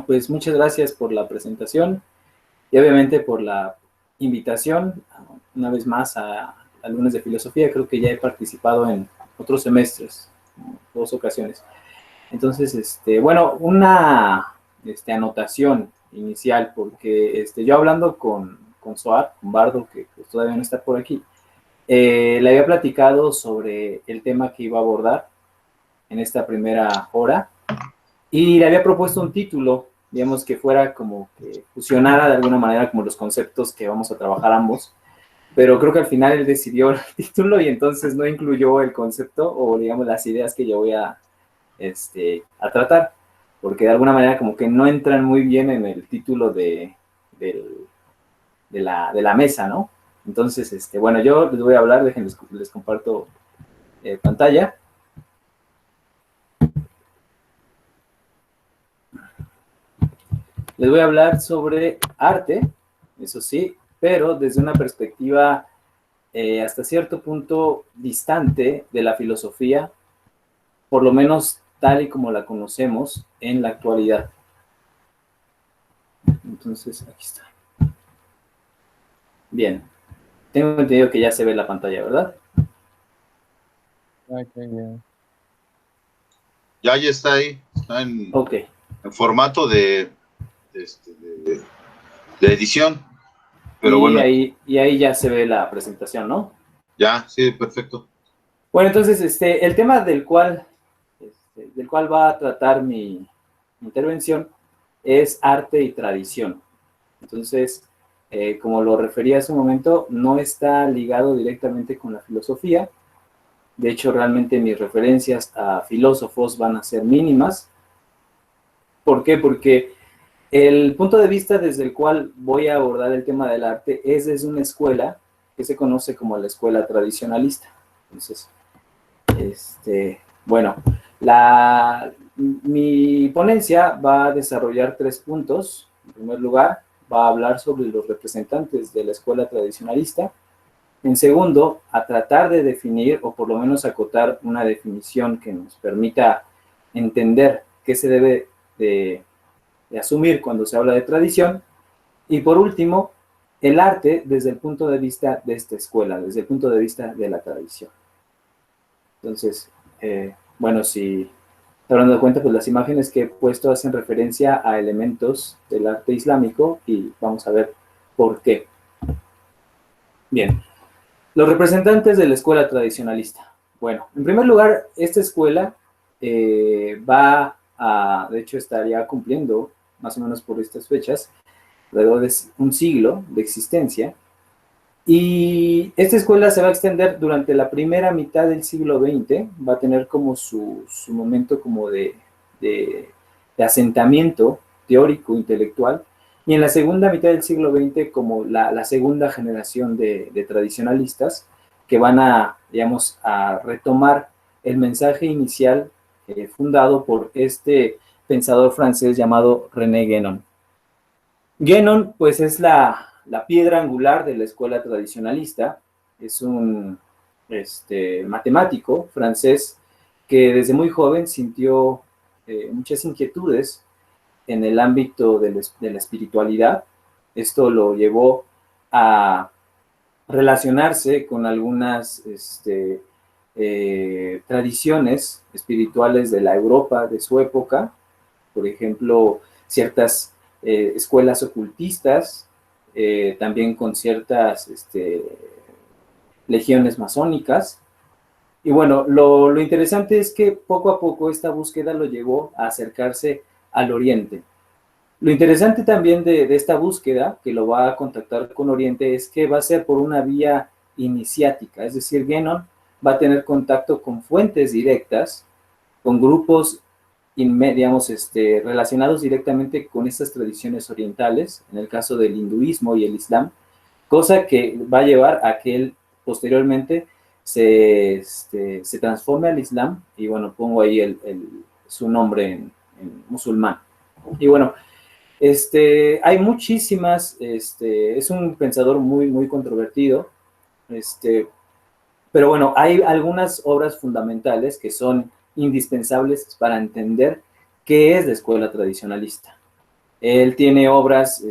pues muchas gracias por la presentación y obviamente por la invitación una vez más a Lunes de Filosofía. Creo que ya he participado en otros semestres, 2 ocasiones. Entonces, bueno, una anotación inicial, porque yo hablando con Soar, con Bardo, que pues, todavía no está por aquí, le había platicado sobre el tema que iba a abordar en esta primera hora y le había propuesto un título, digamos, que fuera como que fusionara de alguna manera como los conceptos que vamos a trabajar ambos, pero creo que al final él decidió el título y entonces no incluyó el concepto o, digamos, las ideas que yo voy a tratar, porque de alguna manera como que no entran muy bien en el título de la mesa, ¿no? Entonces, bueno, yo les voy a hablar, déjenles, les comparto pantalla. Les voy a hablar sobre arte, eso sí, pero desde una perspectiva hasta cierto punto distante de la filosofía, por lo menos tal y como la conocemos en la actualidad. Entonces, aquí está. Bien, tengo entendido que ya se ve la pantalla, ¿verdad? Okay, bien. Ya está ahí, está en formato de edición. Pero y, bueno. ahí ya se ve la presentación, ¿no? Ya, sí, perfecto. Bueno, entonces, el tema del cual va a tratar mi intervención es arte y tradición. Entonces, como lo refería hace un momento, no está ligado directamente con la filosofía. De hecho, realmente mis referencias a filósofos van a ser mínimas. ¿Por qué? Porque el punto de vista desde el cual voy a abordar el tema del arte es desde una escuela que se conoce como la escuela tradicionalista. Entonces, bueno, mi ponencia va a desarrollar 3 puntos. En primer lugar, va a hablar sobre los representantes de la escuela tradicionalista. En segundo, a tratar de definir, o por lo menos acotar una definición que nos permita entender qué se debe de asumir cuando se habla de tradición. Y por último, el arte desde el punto de vista de esta escuela, desde el punto de vista de la tradición. Entonces, bueno, si hablando de cuenta, pues las imágenes que he puesto hacen referencia a elementos del arte islámico y vamos a ver por qué. Bien, los representantes de la escuela tradicionalista. Bueno, en primer lugar, esta escuela va a, de hecho, estaría cumpliendo más o menos por estas fechas, alrededor de un siglo de existencia. Y esta escuela se va a extender durante la primera mitad del siglo XX, va a tener como su momento como de asentamiento teórico, intelectual, y en la segunda mitad del siglo XX como la segunda generación de tradicionalistas que van a, digamos, a retomar el mensaje inicial fundado por este pensador francés llamado René Guénon. Guénon, pues, es la piedra angular de la escuela tradicionalista. Es un matemático francés que desde muy joven sintió muchas inquietudes en el ámbito de la espiritualidad. Esto lo llevó a relacionarse con algunas tradiciones espirituales de la Europa de su época, por ejemplo, ciertas escuelas ocultistas, también con ciertas legiones masónicas. Y bueno, lo interesante es que poco a poco esta búsqueda lo llevó a acercarse al Oriente. Lo interesante también de esta búsqueda, que lo va a contactar con Oriente, es que va a ser por una vía iniciática, es decir, Guénon va a tener contacto con fuentes directas, con grupos digamos, relacionados directamente con estas tradiciones orientales, en el caso del hinduismo y el islam, cosa que va a llevar a que él posteriormente se transforme al islam, y bueno, pongo ahí su nombre en musulmán. Y bueno, hay muchísimas, es un pensador muy, muy controvertido, pero bueno, hay algunas obras fundamentales que son indispensables para entender qué es la escuela tradicionalista. Él tiene obras,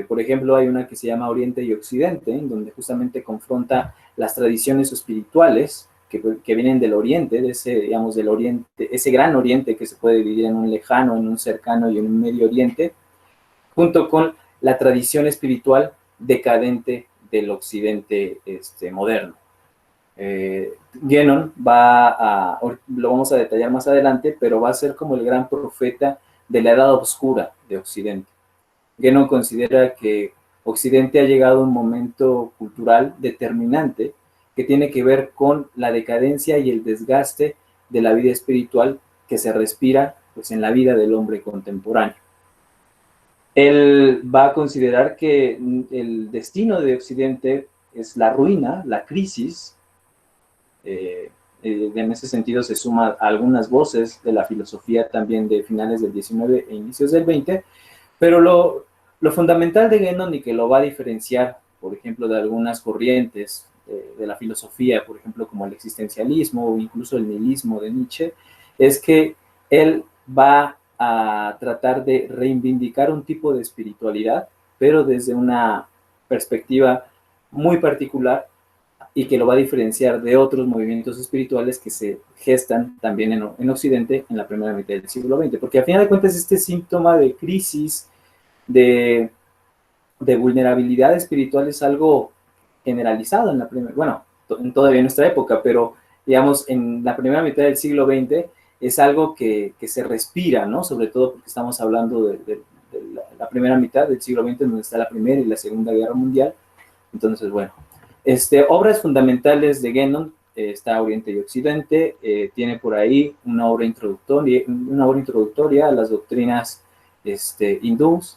por ejemplo, hay una que se llama Oriente y Occidente, en donde justamente confronta las tradiciones espirituales que vienen del Oriente, de ese, digamos, del Oriente, ese gran Oriente que se puede dividir en un lejano, en un cercano y en un Medio Oriente, junto con la tradición espiritual decadente del Occidente moderno. Guénon lo vamos a detallar más adelante, pero va a ser como el gran profeta de la Edad Oscura de Occidente. Guénon considera que Occidente ha llegado a un momento cultural determinante que tiene que ver con la decadencia y el desgaste de la vida espiritual que se respira pues, en la vida del hombre contemporáneo. Él va a considerar que el destino de Occidente es la ruina, la crisis. En ese sentido se suma a algunas voces de la filosofía también de finales del 19 e inicios del 20, pero lo fundamental de Guénon y que lo va a diferenciar, por ejemplo, de algunas corrientes de la filosofía, por ejemplo, como el existencialismo o incluso el nihilismo de Nietzsche, es que él va a tratar de reivindicar un tipo de espiritualidad, pero desde una perspectiva muy particular y que lo va a diferenciar de otros movimientos espirituales que se gestan también en Occidente en la primera mitad del siglo XX, porque al final de cuentas este síntoma de crisis, de vulnerabilidad espiritual es algo generalizado en la primera, bueno, todavía en nuestra época, pero digamos en la primera mitad del siglo XX es algo que se respira, ¿no? Sobre todo porque estamos hablando de la primera mitad del siglo XX, donde está la Primera y la Segunda Guerra Mundial. Entonces, bueno, obras fundamentales de Guénon, está Oriente y Occidente, tiene por ahí una obra introductoria a las doctrinas hindús,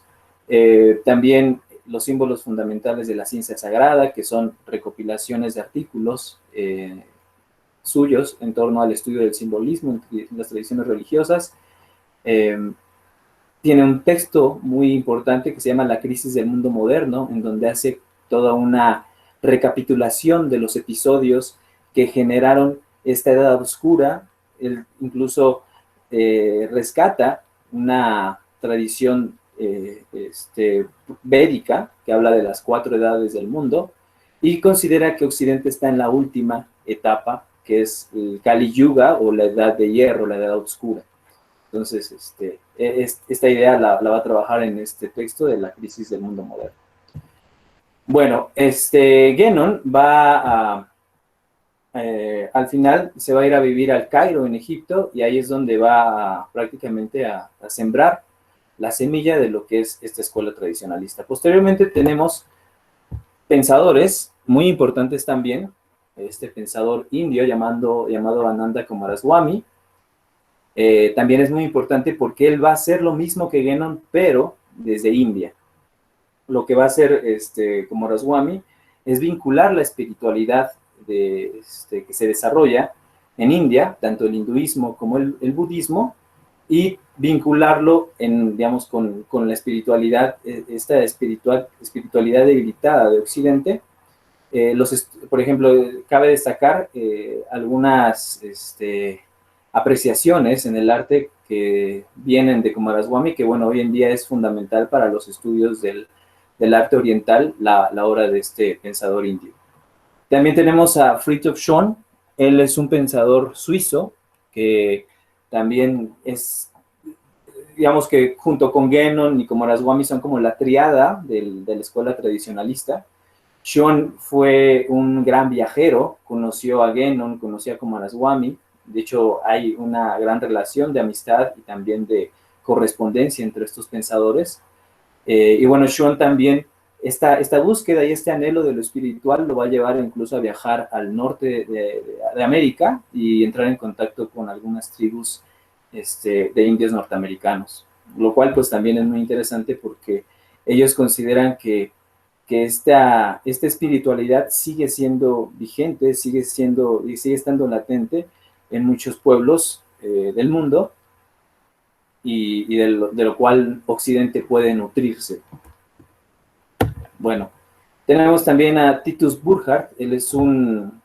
también los símbolos fundamentales de la ciencia sagrada, que son recopilaciones de artículos suyos en torno al estudio del simbolismo en las tradiciones religiosas. Tiene un texto muy importante que se llama La crisis del mundo moderno, en donde hace toda una recapitulación de los episodios que generaron esta edad oscura. Él incluso rescata una tradición védica que habla de las 4 edades del mundo y considera que Occidente está en la última etapa, que es el Kali Yuga o la edad de hierro, la edad oscura. Entonces, esta idea la va a trabajar en este texto de la crisis del mundo moderno. Bueno, Guénon va al final se va a ir a vivir al Cairo, en Egipto, y ahí es donde va prácticamente a sembrar la semilla de lo que es esta escuela tradicionalista. Posteriormente tenemos pensadores muy importantes también, este pensador indio llamado Ananda Coomaraswamy. También es muy importante porque él va a hacer lo mismo que Guénon, pero desde India. Lo que va a hacer Coomaraswamy es vincular la espiritualidad que se desarrolla en India, tanto el hinduismo como el budismo, y vincularlo digamos, con la espiritualidad, esta espiritualidad debilitada de Occidente. Por ejemplo, cabe destacar algunas apreciaciones en el arte que vienen de Coomaraswamy, que bueno, hoy en día es fundamental para los estudios del arte oriental, la obra de este pensador indio. También tenemos a Fridtjof Schuon. Él es un pensador suizo que también es, digamos que junto con Guénon y Coomaraswamy son como la triada de la escuela tradicionalista. Schuon fue un gran viajero, conoció a Guénon, conoció a Coomaraswamy. De hecho, hay una gran relación de amistad y también de correspondencia entre estos pensadores. Y bueno, Schuon también, esta búsqueda y este anhelo de lo espiritual lo va a llevar incluso a viajar al norte de América y entrar en contacto con algunas tribus de indios norteamericanos, lo cual pues también es muy interesante porque ellos consideran que esta espiritualidad sigue siendo vigente, sigue estando latente en muchos pueblos del mundo y de lo cual Occidente puede nutrirse. Bueno, tenemos también a Titus Burckhardt. Él es un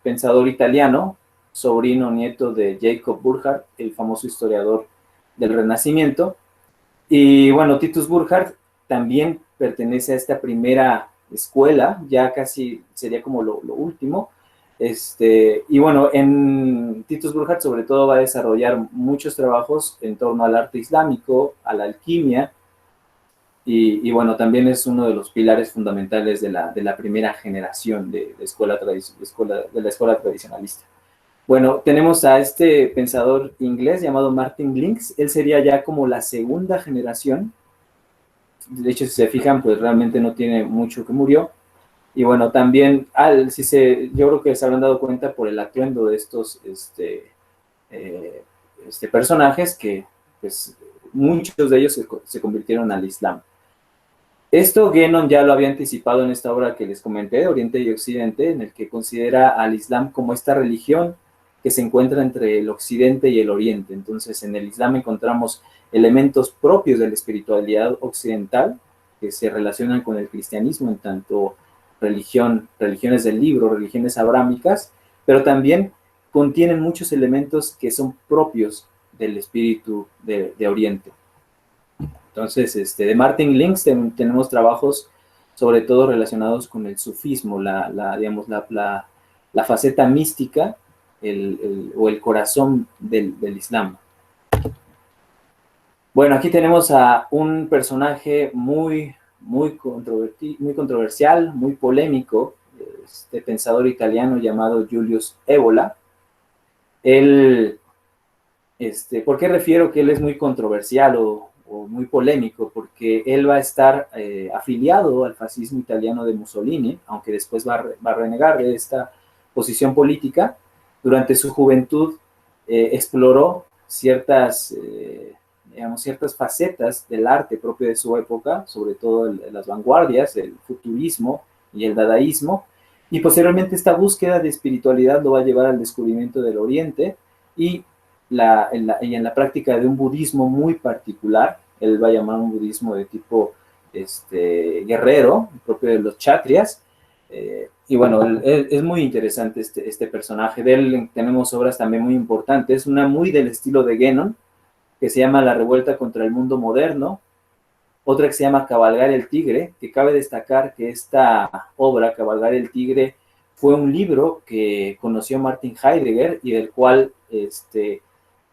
pensador italiano, sobrino nieto de Jacob Burckhardt, el famoso historiador del Renacimiento. Y bueno, Titus Burckhardt también pertenece a esta primera escuela, ya casi sería como lo último. Y bueno, en Titus Burckhardt sobre todo va a desarrollar muchos trabajos en torno al arte islámico, a la alquimia, y bueno, también es uno de los pilares fundamentales de la primera generación de la escuela tradicionalista. Bueno, tenemos a este pensador inglés llamado Martin Links. Él sería ya como la segunda generación. De hecho, si se fijan, pues realmente no tiene mucho que murió. Y bueno, también, yo creo que se habrán dado cuenta por el atuendo de estos personajes que pues, muchos de ellos se convirtieron al Islam. Esto Guénon ya lo había anticipado en esta obra que les comenté, Oriente y Occidente, en el que considera al Islam como esta religión que se encuentra entre el Occidente y el Oriente. Entonces, en el Islam encontramos elementos propios de la espiritualidad occidental que se relacionan con el cristianismo en tanto religiones del libro, religiones abrámicas, pero también contienen muchos elementos que son propios del espíritu de Oriente. Entonces, de Martin Links tenemos trabajos sobre todo relacionados con el sufismo, digamos, la faceta mística o el corazón del Islam. Bueno, aquí tenemos a un personaje muy controversial, muy polémico, este pensador italiano llamado Julius Evola. Él, ¿por qué refiero que él es muy controversial o muy polémico? Porque él va a estar afiliado al fascismo italiano de Mussolini, aunque después va a renegar de esta posición política. Durante su juventud exploró ciertas facetas del arte propio de su época, sobre todo las vanguardias, el futurismo y el dadaísmo, y posteriormente esta búsqueda de espiritualidad lo va a llevar al descubrimiento del Oriente y en la práctica de un budismo muy particular. Él va a llamar un budismo de tipo guerrero, propio de los chatrias. Y bueno, es muy interesante este personaje. De él tenemos obras también muy importantes, una muy del estilo de Guénon, que se llama La revuelta contra el mundo moderno, otra que se llama Cabalgar el tigre, que cabe destacar que esta obra, Cabalgar el tigre, fue un libro que conoció Martin Heidegger y del cual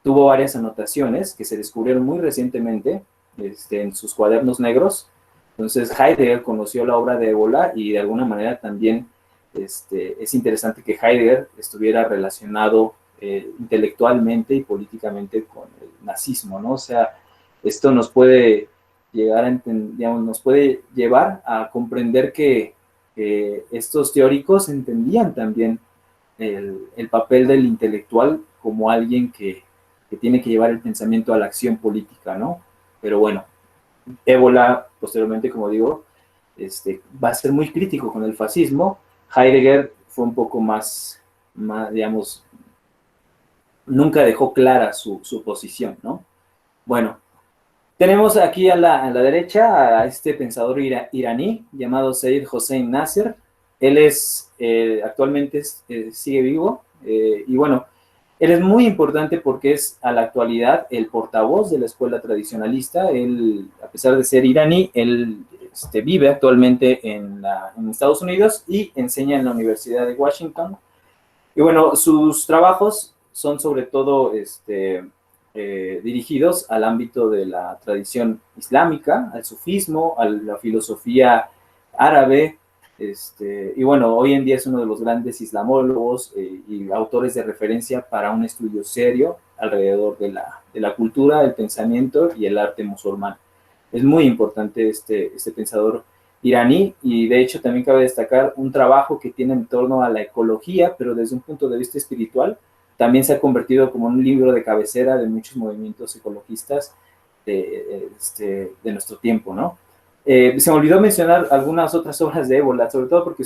tuvo varias anotaciones que se descubrieron muy recientemente en sus cuadernos negros. Entonces Heidegger conoció la obra de Evola y de alguna manera también es interesante que Heidegger estuviera relacionado intelectualmente y políticamente con el nazismo, ¿no? O sea, esto nos puede nos puede llevar a comprender que estos teóricos entendían también el papel del intelectual como alguien que tiene que llevar el pensamiento a la acción política, ¿no? Pero bueno, Evola, posteriormente, como digo, va a ser muy crítico con el fascismo. Heidegger fue un poco más digamos, nunca dejó clara su posición, ¿no? Bueno, tenemos aquí a la derecha a este pensador iraní llamado Said Hossein Nasr. Él actualmente sigue vivo y bueno, él es muy importante porque es a la actualidad el portavoz de la escuela tradicionalista. Él, a pesar de ser iraní, él vive actualmente en Estados Unidos y enseña en la Universidad de Washington. Y bueno, sus trabajos son sobre todo dirigidos al ámbito de la tradición islámica, al sufismo, a la filosofía árabe, y bueno, hoy en día es uno de los grandes islamólogos y autores de referencia para un estudio serio alrededor de la cultura, el pensamiento y el arte musulmán. Es muy importante este pensador iraní y de hecho también cabe destacar un trabajo que tiene en torno a la ecología, pero desde un punto de vista espiritual. También se ha convertido como un libro de cabecera de muchos movimientos ecologistas de nuestro tiempo, ¿no? Se me olvidó mencionar algunas otras obras de Evola, sobre todo porque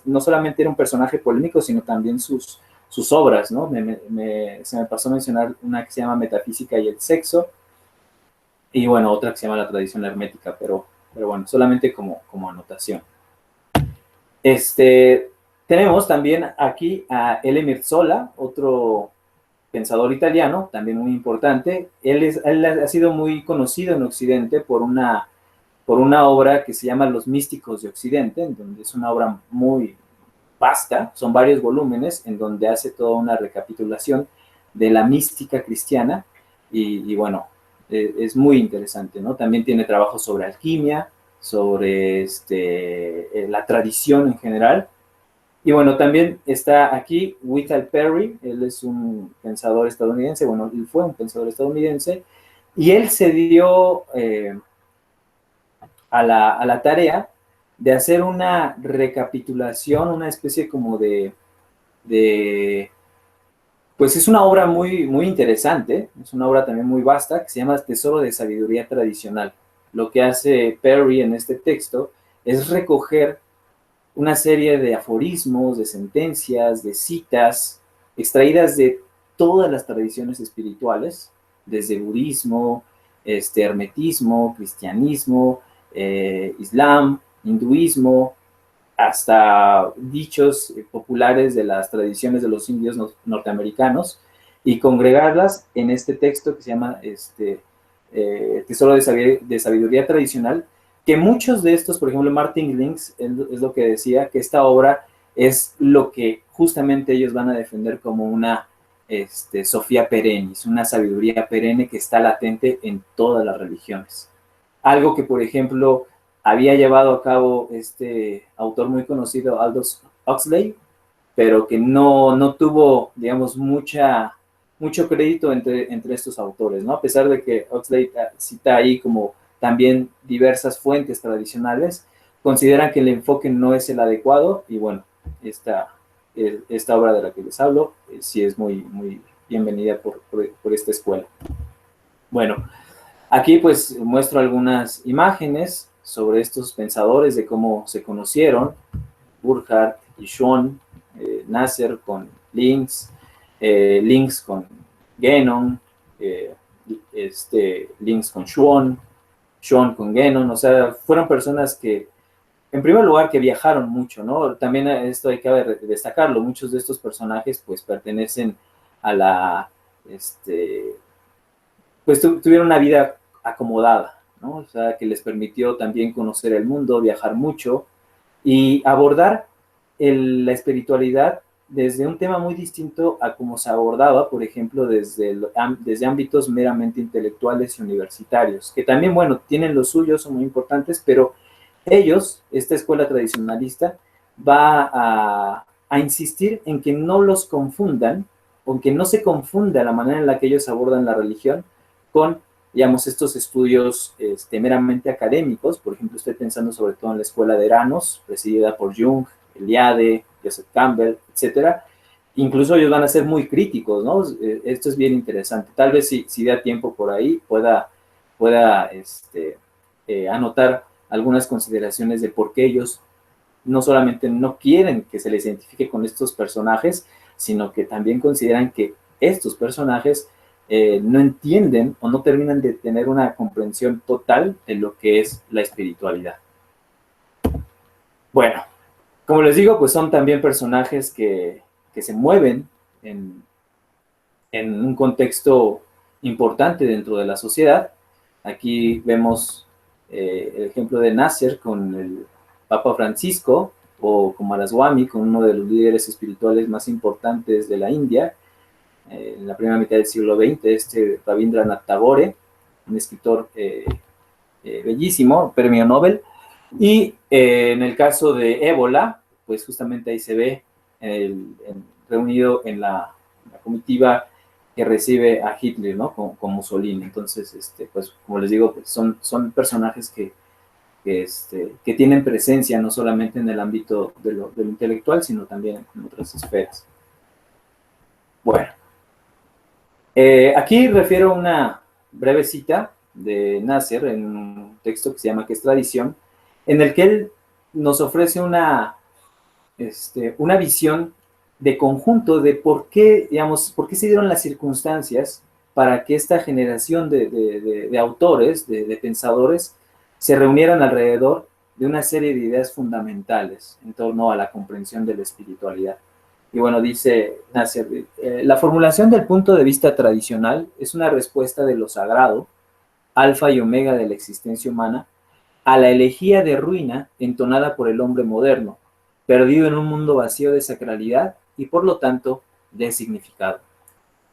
no solamente era un personaje polémico, sino también sus obras, ¿no? Se me pasó a mencionar una que se llama Metafísica y el sexo, y bueno, otra que se llama La tradición hermética, pero bueno, solamente como anotación. Tenemos también aquí a Elie Mirzola, otro pensador italiano, también muy importante. Él ha sido muy conocido en Occidente por una obra que se llama Los Místicos de Occidente, en donde es una obra muy vasta, son varios volúmenes, en donde hace toda una recapitulación de la mística cristiana, y bueno, es muy interesante, ¿no? También tiene trabajos sobre alquimia, sobre la tradición en general. Y bueno, también está aquí Wythal Perry, él es un pensador estadounidense, bueno, él fue un pensador estadounidense, y él se dio a la tarea de hacer una recapitulación, una especie como pues es una obra muy, muy interesante, es una obra también muy vasta, que se llama Tesoro de Sabiduría Tradicional. Lo que hace Perry en este texto es recoger una serie de aforismos, de sentencias, de citas, extraídas de todas las tradiciones espirituales, desde budismo, hermetismo, cristianismo, islam, hinduismo, hasta dichos populares de las tradiciones de los indios norteamericanos, y congregarlas en este texto que se llama Tesoro de Sabiduría Tradicional, que muchos de estos, por ejemplo, Martin Links es lo que decía, que esta obra es lo que justamente ellos van a defender como una Sofía perennis, una sabiduría perenne que está latente en todas las religiones. Algo que, por ejemplo, había llevado a cabo este autor muy conocido, Aldous Huxley, pero que no tuvo, digamos, mucho crédito entre estos autores, ¿no? A pesar de que Huxley cita ahí como también diversas fuentes tradicionales, consideran que el enfoque no es el adecuado, y bueno, esta obra de la que les hablo sí es muy, muy bienvenida por esta escuela. Bueno, aquí pues muestro algunas imágenes sobre estos pensadores, de cómo se conocieron, Burckhardt y Schwann, Nasser con Links, Links con Guénon, Links con Schwann, Schwann con Guénon, o sea, fueron personas que, en primer lugar, que viajaron mucho, ¿no? También esto hay que destacarlo, muchos de estos personajes pues pertenecen a la, pues tuvieron una vida acomodada, ¿no? O sea, que les permitió también conocer el mundo, viajar mucho y abordar la espiritualidad desde un tema muy distinto a como se abordaba, por ejemplo, desde ámbitos meramente intelectuales y universitarios, que también, bueno, tienen lo suyo, son muy importantes, pero ellos, esta escuela tradicionalista, va a insistir en que no los confundan, o que no se confunda la manera en la que ellos abordan la religión con, digamos, estos estudios meramente académicos. Por ejemplo, estoy pensando sobre todo en la escuela de Eranos, presidida por Jung, Eliade, Joseph Campbell, etcétera. Incluso ellos van a ser muy críticos, ¿no? Esto es bien interesante. Tal vez si da tiempo por ahí pueda anotar algunas consideraciones de por qué ellos no solamente no quieren que se les identifique con estos personajes, sino que también consideran que estos personajes no entienden o no terminan de tener una comprensión total de lo que es la espiritualidad. Bueno, como les digo, pues son también personajes que se mueven en un contexto importante dentro de la sociedad. Aquí vemos el ejemplo de Nasser con el Papa Francisco, o Coomaraswamy con uno de los líderes espirituales más importantes de la India, en la primera mitad del siglo XX, Rabindranath Tagore, un escritor bellísimo, premio Nobel. Y en el caso de Ébola, pues justamente ahí se ve reunido en la comitiva que recibe a Hitler, ¿no? Con Mussolini. Entonces, pues como les digo, pues son personajes que tienen presencia no solamente en el ámbito de lo intelectual, sino también en otras esferas. Bueno, aquí refiero una breve cita de Nasser en un texto que se llama ¿Qué es tradición?, en el que él nos ofrece una visión de conjunto de por qué se dieron las circunstancias para que esta generación de autores, de pensadores, se reunieran alrededor de una serie de ideas fundamentales en torno a la comprensión de la espiritualidad. Y bueno, dice Nasser, la formulación del punto de vista tradicional es una respuesta de lo sagrado, alfa y omega de la existencia humana, a la elegía de ruina entonada por el hombre moderno, perdido en un mundo vacío de sacralidad y por lo tanto de significado.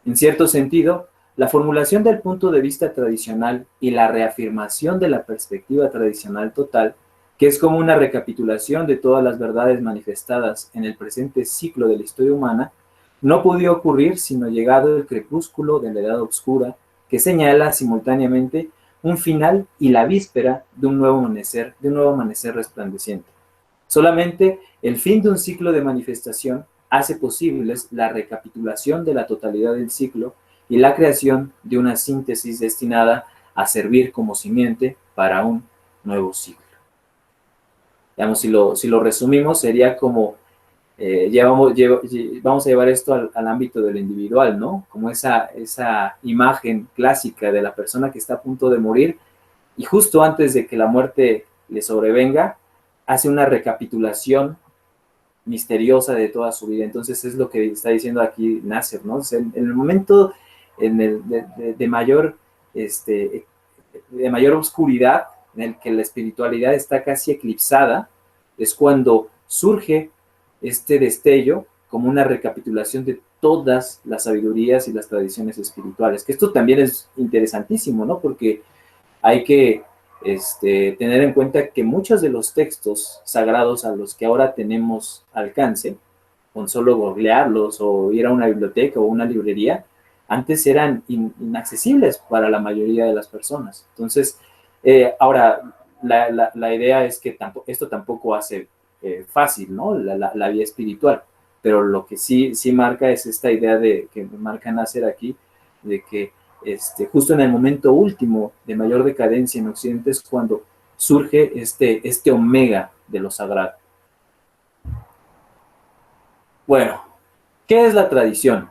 En cierto sentido, la formulación del punto de vista tradicional y la reafirmación de la perspectiva tradicional total, que es como una recapitulación de todas las verdades manifestadas en el presente ciclo de la historia humana, no podía ocurrir sino llegado el crepúsculo de la edad oscura, que señala simultáneamente un final y la víspera de un nuevo amanecer resplandeciente. Solamente el fin de un ciclo de manifestación hace posibles la recapitulación de la totalidad del ciclo y la creación de una síntesis destinada a servir como simiente para un nuevo ciclo. Digamos, si lo resumimos, sería como, vamos a llevar esto al ámbito de lo individual, ¿no? Como esa imagen clásica de la persona que está a punto de morir y justo antes de que la muerte le sobrevenga, hace una recapitulación misteriosa de toda su vida. Entonces es lo que está diciendo aquí Nasser, ¿no? O sea, en el momento de mayor oscuridad, en el que la espiritualidad está casi eclipsada, es cuando surge este destello como una recapitulación de todas las sabidurías y las tradiciones espirituales. Que esto también es interesantísimo, ¿no? Porque hay que tener en cuenta que muchos de los textos sagrados a los que ahora tenemos alcance, con solo googlearlos o ir a una biblioteca o una librería, antes eran inaccesibles para la mayoría de las personas. Entonces, ahora, la idea es que esto tampoco hace fácil, ¿no? La vía espiritual, pero lo que sí marca es esta idea que marca Nasser aquí, de que justo en el momento último de mayor decadencia en Occidente es cuando surge este omega de lo sagrado. Bueno, ¿qué es la tradición?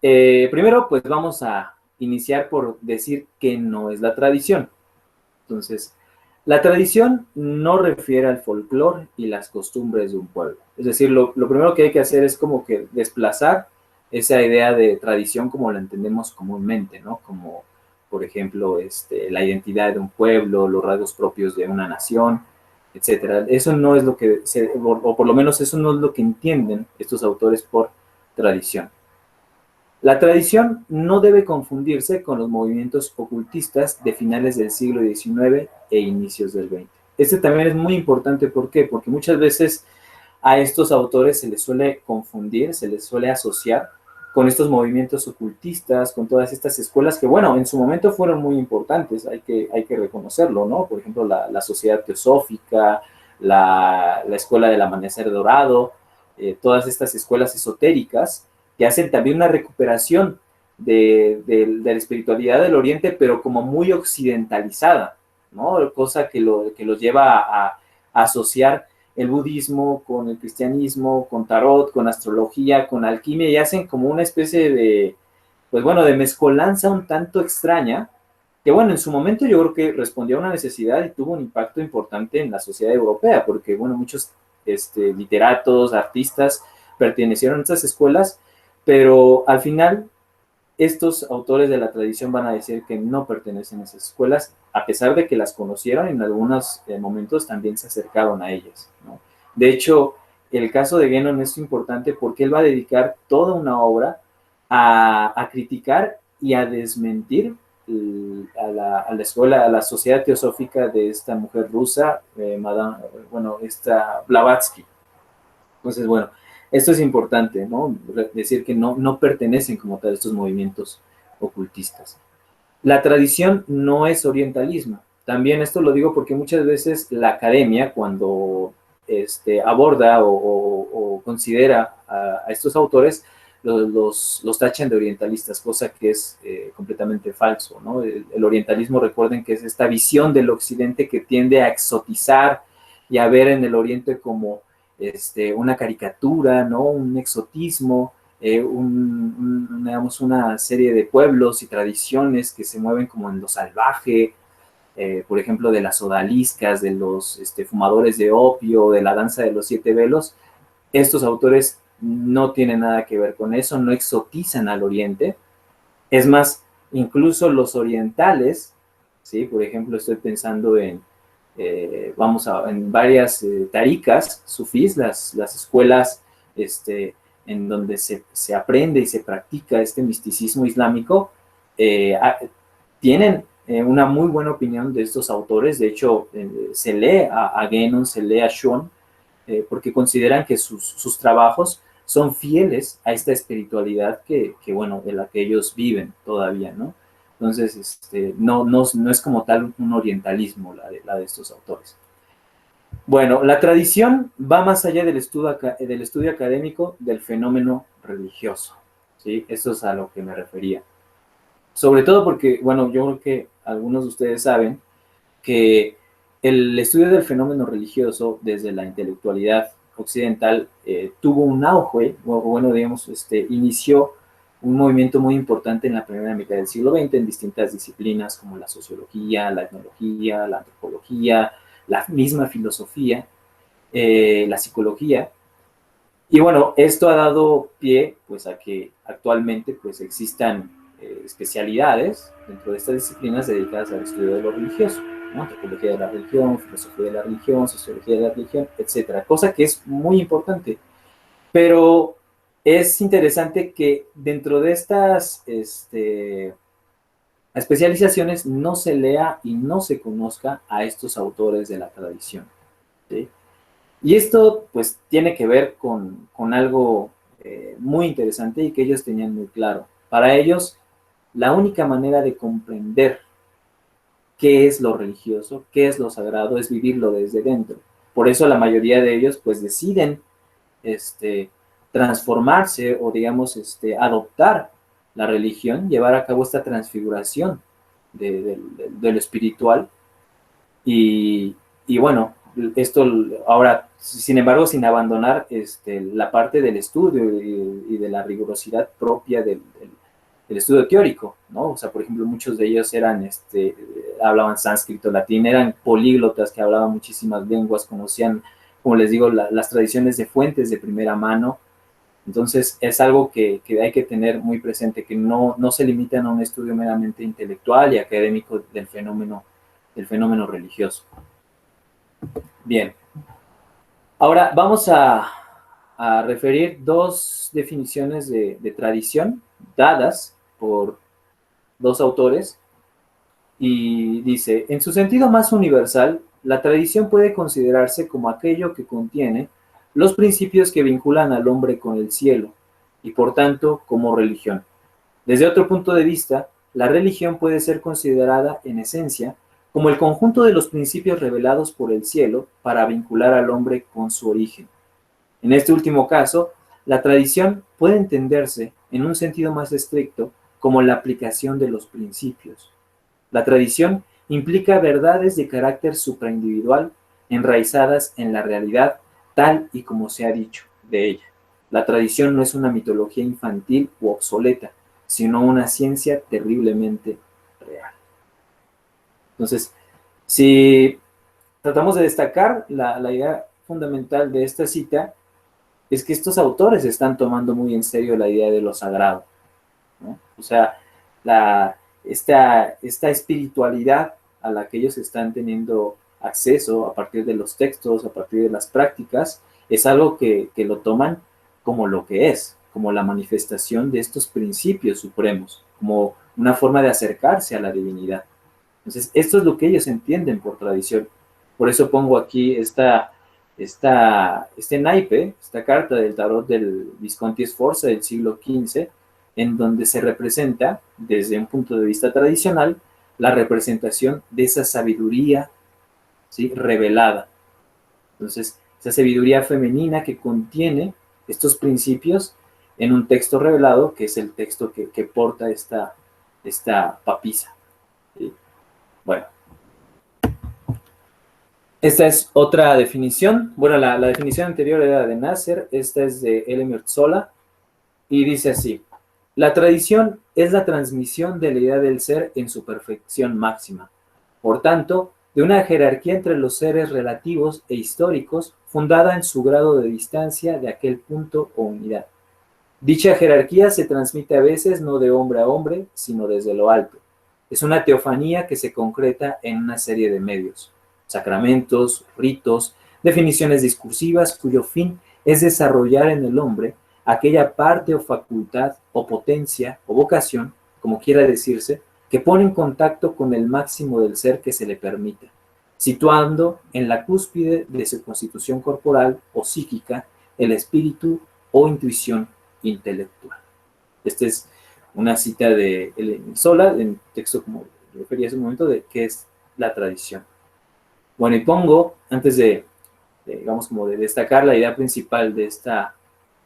Primero, pues vamos a iniciar por decir qué no es la tradición. Entonces, la tradición no refiere al folclore y las costumbres de un pueblo. Es decir, lo primero que hay que hacer es como que desplazar esa idea de tradición como la entendemos comúnmente, ¿no? Como, por ejemplo, la identidad de un pueblo, los rasgos propios de una nación, etcétera. Eso no es lo que, o por lo menos eso no es lo que entienden estos autores por tradición. La tradición no debe confundirse con los movimientos ocultistas de finales del siglo XIX e inicios del XX. Este también es muy importante, ¿por qué? Porque muchas veces a estos autores se les suele confundir, se les suele asociar con estos movimientos ocultistas, con todas estas escuelas que, bueno, en su momento fueron muy importantes, hay que reconocerlo, ¿no? Por ejemplo, la Sociedad Teosófica, la Escuela del Amanecer Dorado, todas estas escuelas esotéricas que hacen también una recuperación de la espiritualidad del Oriente, pero como muy occidentalizada, ¿no? Cosa que los lleva a asociar el budismo con el cristianismo, con tarot, con astrología, con alquimia, y hacen como una especie de, pues bueno, de mezcolanza un tanto extraña, que bueno, en su momento yo creo que respondió a una necesidad y tuvo un impacto importante en la sociedad europea, porque bueno, muchos literatos, artistas pertenecieron a estas escuelas, pero al final estos autores de la tradición van a decir que no pertenecen a esas escuelas, a pesar de que las conocieron, en algunos momentos también se acercaron a ellas, ¿no? De hecho, el caso de Guénon es importante porque él va a dedicar toda una obra a criticar y a desmentir a la escuela, a la sociedad teosófica de esta mujer rusa, esta Blavatsky. Entonces, bueno, esto es importante, ¿no? Decir que no pertenecen como tal a estos movimientos ocultistas. La tradición no es orientalismo. También esto lo digo porque muchas veces la academia, cuando aborda o considera a estos autores, los tachan de orientalistas, cosa que es completamente falso, ¿no? El orientalismo, recuerden que es esta visión del occidente que tiende a exotizar y a ver en el oriente como una caricatura, ¿no? Un exotismo, digamos, una serie de pueblos y tradiciones que se mueven como en lo salvaje, por ejemplo, de las odaliscas, de los fumadores de opio, de la danza de los 7 velos. Estos autores no tiene nada que ver con eso, no exotizan al Oriente. Es más, incluso los orientales, ¿sí? Por ejemplo, estoy pensando en, en varias tarikas sufís, las escuelas en donde se aprende y se practica este misticismo islámico, eh, tienen una muy buena opinión de estos autores. De hecho, se lee a Guénon, se lee a Shon, porque consideran que sus trabajos son fieles a esta espiritualidad bueno, de la que ellos viven todavía, ¿no? Entonces, no es como tal un orientalismo la de estos autores. Bueno, la tradición va más allá del estudio académico del fenómeno religioso, ¿sí? Eso es a lo que me refería. Sobre todo porque, bueno, yo creo que algunos de ustedes saben que el estudio del fenómeno religioso desde la intelectualidad occidental tuvo un auge, o bueno, digamos, inició un movimiento muy importante en la primera mitad del siglo XX en distintas disciplinas como la sociología, la etnología, la antropología, la misma filosofía, la psicología. Y bueno, esto ha dado pie pues a que actualmente pues existan especialidades dentro de estas disciplinas dedicadas al estudio de lo religioso, ¿no? Antropología de la religión, filosofía de la religión, sociología de la religión, etcétera. Cosa que es muy importante. Pero es interesante que dentro de estas especializaciones no se lea y no se conozca a estos autores de la tradición, ¿sí? Y esto pues tiene que ver con algo muy interesante y que ellos tenían muy claro. Para ellos, la única manera de comprender qué es lo religioso, qué es lo sagrado, es vivirlo desde dentro. Por eso la mayoría de ellos pues deciden transformarse o digamos adoptar la religión, llevar a cabo esta transfiguración de lo espiritual y bueno, esto ahora, sin embargo, sin abandonar la parte del estudio y de la rigurosidad propia del estudio teórico, ¿no? O sea, por ejemplo, muchos de ellos hablaban sánscrito, latín, eran políglotas que hablaban muchísimas lenguas, conocían, como les digo, las tradiciones de fuentes de primera mano. Entonces, es algo que hay que tener muy presente, que no se limitan a un estudio meramente intelectual y académico del fenómeno religioso. Bien, ahora vamos a referir dos definiciones de tradición dadas por dos autores y dice, en su sentido más universal, la tradición puede considerarse como aquello que contiene los principios que vinculan al hombre con el cielo y por tanto como religión. Desde otro punto de vista, la religión puede ser considerada en esencia como el conjunto de los principios revelados por el cielo para vincular al hombre con su origen. En este último caso, la tradición puede entenderse en un sentido más estricto como la aplicación de los principios. La tradición implica verdades de carácter supraindividual enraizadas en la realidad tal y como se ha dicho de ella. La tradición no es una mitología infantil u obsoleta, sino una ciencia terriblemente real. Entonces, si tratamos de destacar la idea fundamental de esta cita, es que estos autores están tomando muy en serio la idea de lo sagrado, ¿no? O sea, esta espiritualidad a la que ellos están teniendo acceso a partir de los textos, a partir de las prácticas, es algo que lo toman como lo que es, como la manifestación de estos principios supremos, como una forma de acercarse a la divinidad. Entonces, esto es lo que ellos entienden por tradición. Por eso pongo aquí este naipe, esta carta del tarot del Visconti Sforza del siglo XV, en donde se representa, desde un punto de vista tradicional, la representación de esa sabiduría, ¿sí?, revelada. Entonces, esa sabiduría femenina que contiene estos principios en un texto revelado, que es el texto que porta esta papisa, ¿sí? Bueno, esta es otra definición. Bueno, la definición anterior era de Nasser, esta es de Elimir Zola, y dice así: la tradición es la transmisión de la idea del ser en su perfección máxima. Por tanto, de una jerarquía entre los seres relativos e históricos, fundada en su grado de distancia de aquel punto o unidad. Dicha jerarquía se transmite a veces no de hombre a hombre, sino desde lo alto. Es una teofanía que se concreta en una serie de medios, sacramentos, ritos, definiciones discursivas cuyo fin es desarrollar en el hombre aquella parte o facultad o potencia o vocación, como quiera decirse, que pone en contacto con el máximo del ser que se le permita, situando en la cúspide de su constitución corporal o psíquica el espíritu o intuición intelectual. Esta es una cita de Sola, en texto como refería hace un momento, de qué es la tradición. Bueno, y pongo, antes digamos, como de destacar la idea principal de esta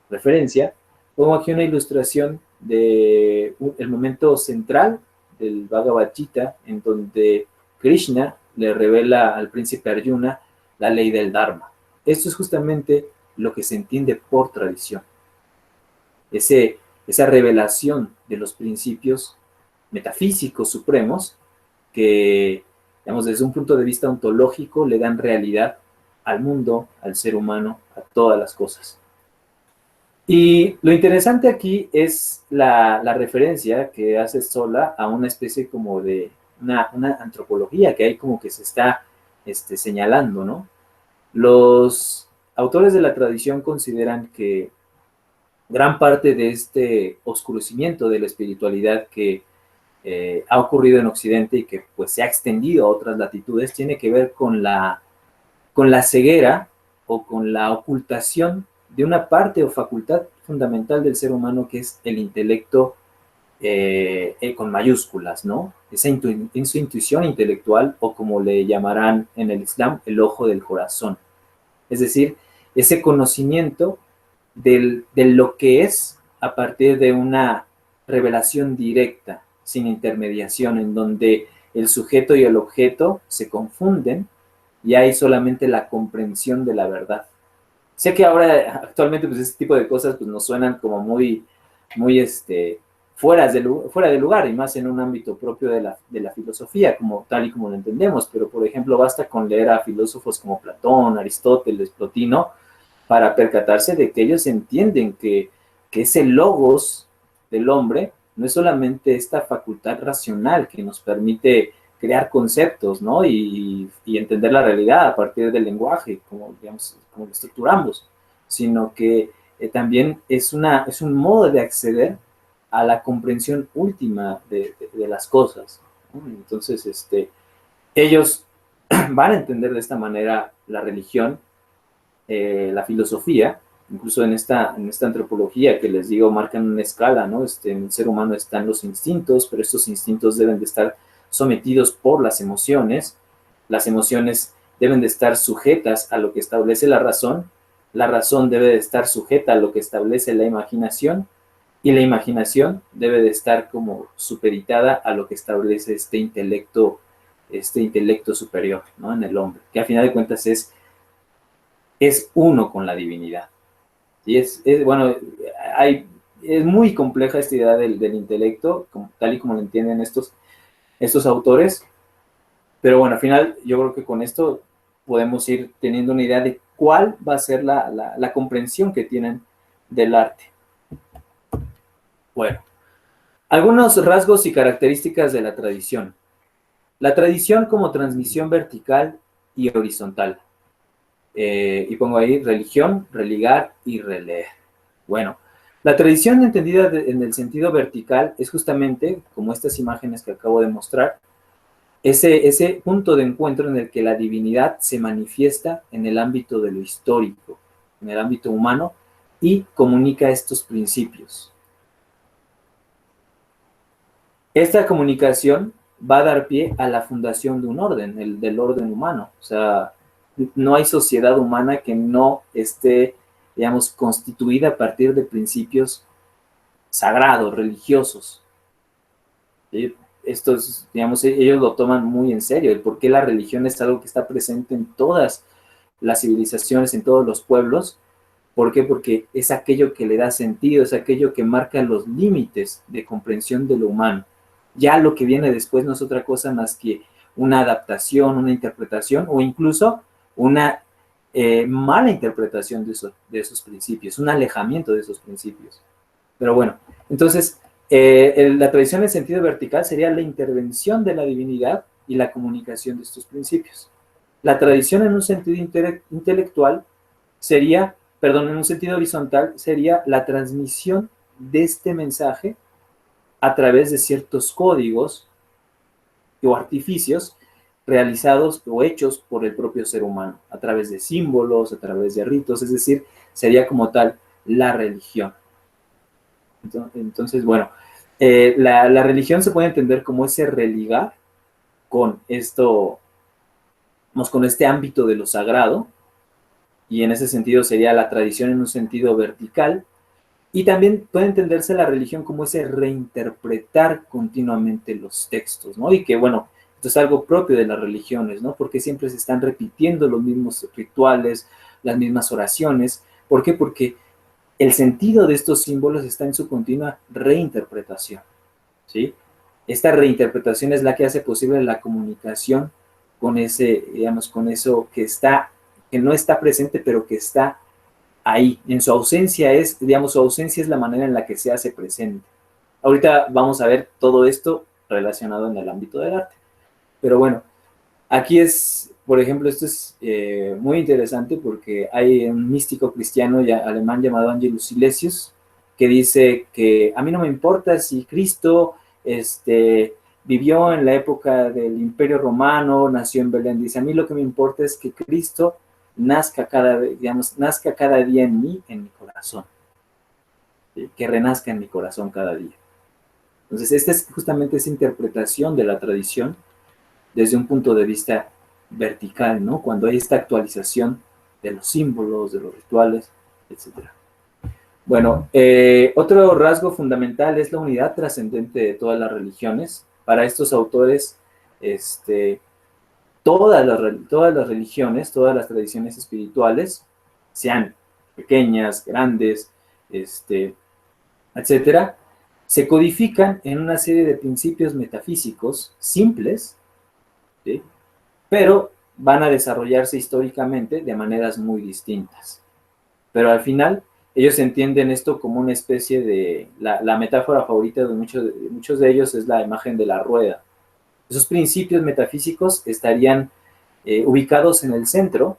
referencia, pongo aquí una ilustración del momento central del Bhagavad Gita, en donde Krishna le revela al príncipe Arjuna la ley del Dharma. Esto es justamente lo que se entiende por tradición. Esa revelación de los principios metafísicos supremos que, digamos, desde un punto de vista ontológico le dan realidad al mundo, al ser humano, a todas las cosas. Y lo interesante aquí es la referencia que hace Sola a una especie como de una antropología que hay como que se está señalando, ¿no? Los autores de la tradición consideran que gran parte de este oscurecimiento de la espiritualidad que ha ocurrido en Occidente y que pues se ha extendido a otras latitudes tiene que ver con la ceguera o con la ocultación de una parte o facultad fundamental del ser humano que es el intelecto con mayúsculas, ¿no? Esa intuición intelectual, o como le llamarán en el Islam, el ojo del corazón. Es decir, ese conocimiento de lo que es a partir de una revelación directa, sin intermediación, en donde el sujeto y el objeto se confunden y hay solamente la comprensión de la verdad. Sé que ahora, actualmente, pues este tipo de cosas pues, nos suenan como muy fuera de lugar, y más en un ámbito propio de la filosofía, como tal y como lo entendemos. Pero, por ejemplo, basta con leer a filósofos como Platón, Aristóteles, Plotino, para percatarse de que ellos entienden que ese logos del hombre no es solamente esta facultad racional que nos permite crear conceptos, ¿no? Y entender la realidad a partir del lenguaje, como lo estructuramos, sino que también es un modo de acceder a la comprensión última de las cosas, ¿no? Entonces, ellos van a entender de esta manera la religión, la filosofía, incluso en esta antropología que les digo, marcan una escala, ¿no? En el ser humano están los instintos, pero estos instintos deben de estar sometidos por las emociones deben de estar sujetas a lo que establece la razón debe de estar sujeta a lo que establece la imaginación, y la imaginación debe de estar como supeditada a lo que establece este intelecto superior, ¿no? En el hombre, que a final de cuentas es uno con la divinidad. Y es muy compleja esta idea del intelecto, tal y como lo entienden estos autores, pero bueno, al final yo creo que con esto podemos ir teniendo una idea de cuál va a ser la comprensión que tienen del arte. Bueno, algunos rasgos y características de la tradición. La tradición como transmisión vertical y horizontal. Y pongo ahí religión, religar y releer. Bueno, la tradición entendida en el sentido vertical es justamente, como estas imágenes que acabo de mostrar, ese punto de encuentro en el que la divinidad se manifiesta en el ámbito de lo histórico, en el ámbito humano, y comunica estos principios. Esta comunicación va a dar pie a la fundación de un orden, el del orden humano. O sea, no hay sociedad humana que no esté, digamos, constituida a partir de principios sagrados, religiosos. ¿Sí? Estos, digamos, ellos lo toman muy en serio, el por qué la religión es algo que está presente en todas las civilizaciones, en todos los pueblos. ¿Por qué? Porque es aquello que le da sentido, es aquello que marca los límites de comprensión de lo humano. Ya lo que viene después no es otra cosa más que una adaptación, una interpretación o incluso una mala interpretación de esos principios, un alejamiento de esos principios. Pero bueno, entonces, la tradición en sentido vertical sería la intervención de la divinidad y la comunicación de estos principios. La tradición en un sentido intelectual sería, perdón, en un sentido horizontal, sería la transmisión de este mensaje a través de ciertos códigos o artificios realizados o hechos por el propio ser humano, a través de símbolos, a través de ritos, es decir, sería como tal la religión. Entonces, bueno, la religión se puede entender como ese religar con esto, con este ámbito de lo sagrado, y en ese sentido sería la tradición en un sentido vertical, y también puede entenderse la religión como ese reinterpretar continuamente los textos, ¿no? Y que, bueno, esto es algo propio de las religiones, ¿no? Porque siempre se están repitiendo los mismos rituales, las mismas oraciones. ¿Por qué? Porque el sentido de estos símbolos está en su continua reinterpretación, ¿sí? Esta reinterpretación es la que hace posible la comunicación con ese, digamos, con eso que está, que no está presente, pero que está ahí. En su ausencia es, digamos, su ausencia es la manera en la que se hace presente. Ahorita vamos a ver todo esto relacionado en el ámbito del arte. Pero bueno, aquí es, por ejemplo, esto es muy interesante porque hay un místico cristiano alemán llamado Angelus Silesius que dice que a mí no me importa si Cristo vivió en la época del Imperio Romano, nació en Belén. Dice, a mí lo que me importa es que Cristo nazca nazca cada día en mí, en mi corazón. ¿Sí? Que renazca en mi corazón cada día. Entonces, esta es justamente esa interpretación de la tradición desde un punto de vista vertical, ¿no? Cuando hay esta actualización de los símbolos, de los rituales, etc. Bueno, otro rasgo fundamental es la unidad trascendente de todas las religiones. Para estos autores, todas las religiones, todas las tradiciones espirituales, sean pequeñas, grandes, etcétera, se codifican en una serie de principios metafísicos simples, ¿sí? Pero van a desarrollarse históricamente de maneras muy distintas. Pero al final, ellos entienden esto como una especie de, la metáfora favorita de muchos de ellos es la imagen de la rueda. Esos principios metafísicos estarían ubicados en el centro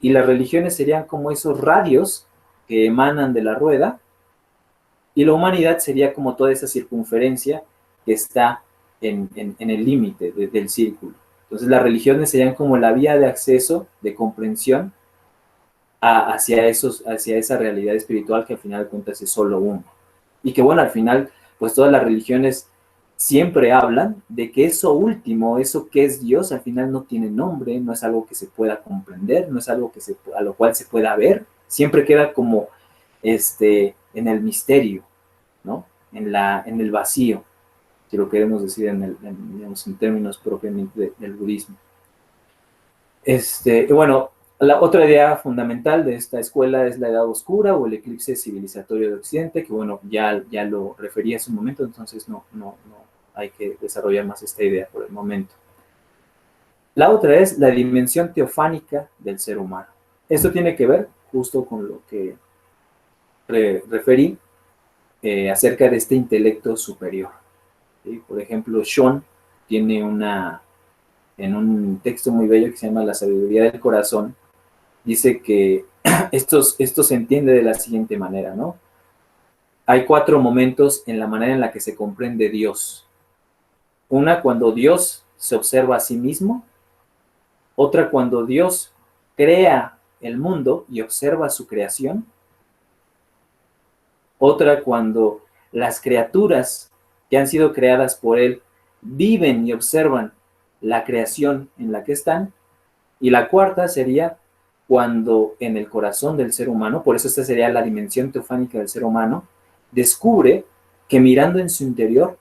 y las religiones serían como esos radios que emanan de la rueda y la humanidad sería como toda esa circunferencia que está en el límite del círculo. Entonces las religiones serían como la vía de acceso, de comprensión hacia esa realidad espiritual que al final de cuentas es solo uno. Y que bueno, al final, pues todas las religiones siempre hablan de que eso último, eso que es Dios, al final no tiene nombre, no es algo que se pueda comprender, no es algo a lo cual se pueda ver, siempre queda como en el misterio, ¿no? En el vacío, si lo queremos decir digamos, en términos propiamente del budismo. Bueno, la otra idea fundamental de esta escuela es la Edad Oscura o el eclipse civilizatorio de Occidente, que bueno, ya lo referí hace un momento, entonces no hay que desarrollar más esta idea por el momento. La otra es la dimensión teofánica del ser humano. Esto tiene que ver justo con lo que referí acerca de este intelecto superior. ¿Sí? Por ejemplo, Sean tiene en un texto muy bello que se llama La sabiduría del corazón, dice que esto se entiende de la siguiente manera, ¿no? Hay 4 momentos en la manera en la que se comprende Dios. Una, cuando Dios se observa a sí mismo. Otra, cuando Dios crea el mundo y observa su creación. Otra, cuando las criaturas que han sido creadas por Él viven y observan la creación en la que están. Y la cuarta sería cuando en el corazón del ser humano, por eso esta sería la dimensión teofánica del ser humano, descubre que mirando en su interior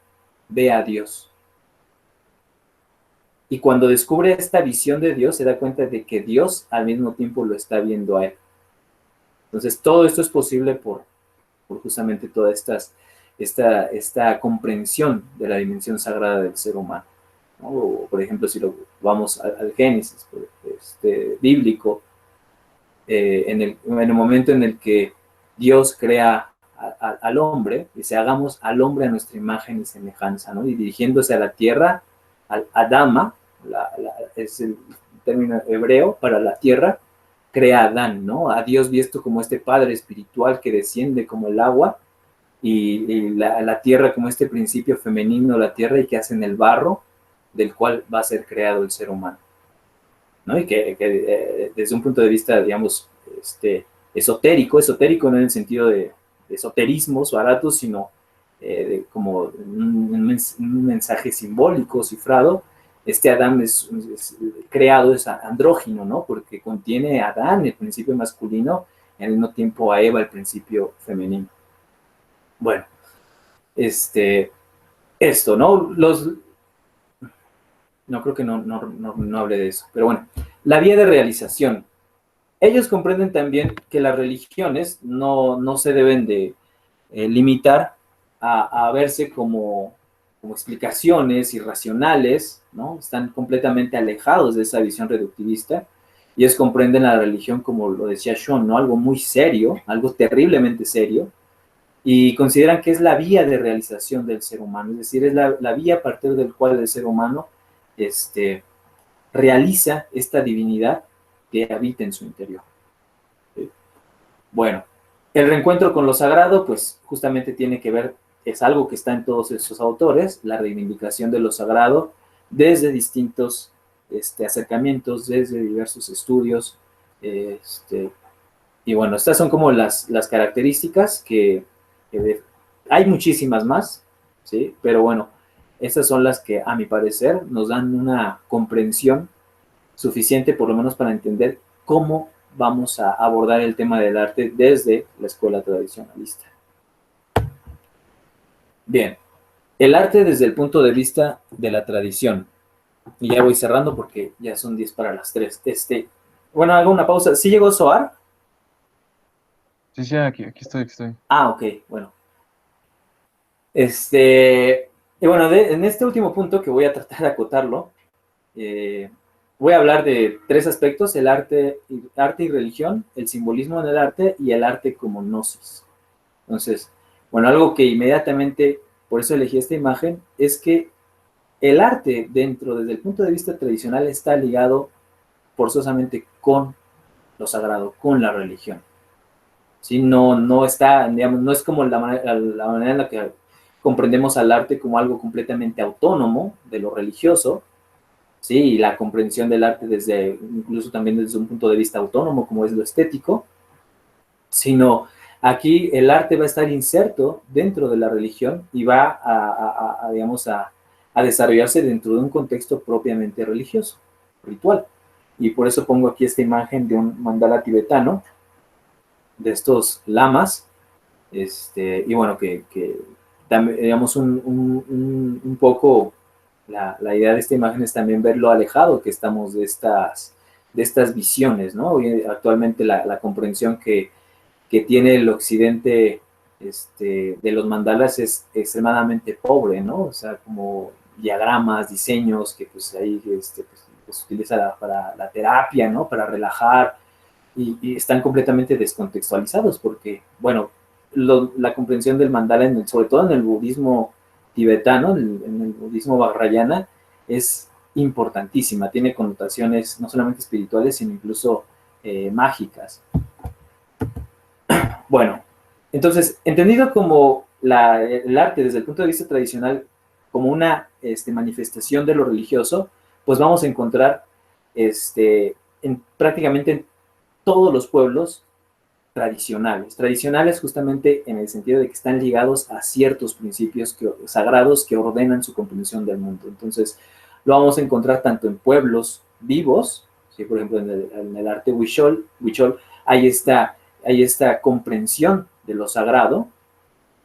ve a Dios. Y cuando descubre esta visión de Dios, se da cuenta de que Dios al mismo tiempo lo está viendo a él. Entonces, todo esto es posible por justamente toda esta comprensión de la dimensión sagrada del ser humano. ¿no? O, por ejemplo, si lo vamos al Génesis bíblico, en el momento en el que Dios crea al hombre, dice, hagamos al hombre a nuestra imagen y semejanza, ¿no? Y dirigiéndose a la tierra, al Adama, es el término hebreo para la tierra, crea a Adán, ¿no? A Dios visto como este padre espiritual que desciende como el agua, y la tierra como este principio femenino, la tierra, y que hacen el barro, del cual va a ser creado el ser humano, ¿no? Y que desde un punto de vista, digamos, esotérico no en el sentido de esoterismos baratos, sino como un mensaje simbólico, cifrado. Adán es creado, es andrógino, ¿no? Porque contiene a Adán, el principio masculino, y al mismo tiempo a Eva, el principio femenino. Bueno, esto, ¿no? No creo que no hable de eso, pero bueno, la vía de realización. Ellos comprenden también que las religiones no se deben de limitar a verse como explicaciones irracionales, ¿no? Están completamente alejados de esa visión reductivista. Ellos comprenden la religión, como lo decía Sean, ¿no? Algo muy serio, algo terriblemente serio, y consideran que es la vía de realización del ser humano, es decir, es la vía a partir del cual el ser humano realiza esta divinidad que habita en su interior. ¿Sí? Bueno, el reencuentro con lo sagrado, pues justamente tiene que ver, es algo que está en todos esos autores, la reivindicación de lo sagrado desde distintos acercamientos, desde diversos estudios. Y bueno, estas son como las características que hay muchísimas más, ¿sí? Pero bueno, estas son las que, a mi parecer, nos dan una comprensión suficiente, por lo menos para entender cómo vamos a abordar el tema del arte desde la escuela tradicionalista. Bien, el arte desde el punto de vista de la tradición. Y ya voy cerrando porque ya son 10 para las 3. Bueno, hago una pausa. ¿Sí llegó Soar? Sí, aquí estoy. Ah, ok, bueno. Y bueno, en este último punto, que voy a tratar de acotarlo, voy a hablar de 3 aspectos: el arte y religión, el simbolismo en el arte y el arte como gnosis. Entonces, bueno, algo que inmediatamente, por eso elegí esta imagen, es que el arte desde el punto de vista tradicional, está ligado forzosamente con lo sagrado, con la religión. ¿Sí? No está, digamos, no es como la manera en la que comprendemos al arte como algo completamente autónomo de lo religioso, ¿sí? Y la comprensión del arte incluso también desde un punto de vista autónomo, como es lo estético, sino aquí el arte va a estar inserto dentro de la religión y va a desarrollarse dentro de un contexto propiamente religioso, ritual. Y por eso pongo aquí esta imagen de un mandala tibetano, de estos lamas, y bueno, que digamos un poco la idea de esta imagen es también ver lo alejado que estamos de estas visiones, ¿no? Hoy, actualmente la comprensión que tiene el occidente de los mandalas es extremadamente pobre, ¿no? O sea, como diagramas, diseños que pues ahí pues, se utiliza para la terapia, ¿no? Para relajar, y están completamente descontextualizados porque, bueno, la comprensión del mandala, sobre todo en el budismo tibetano, en el budismo vajrayana, es importantísima, tiene connotaciones no solamente espirituales, sino incluso mágicas. Bueno, entonces, entendido como el arte desde el punto de vista tradicional como una manifestación de lo religioso, pues vamos a encontrar prácticamente en todos los pueblos tradicionales justamente en el sentido de que están ligados a ciertos principios sagrados que ordenan su comprensión del mundo. Entonces, lo vamos a encontrar tanto en pueblos vivos, ¿sí? Por ejemplo, en el arte Huichol hay esta comprensión de lo sagrado,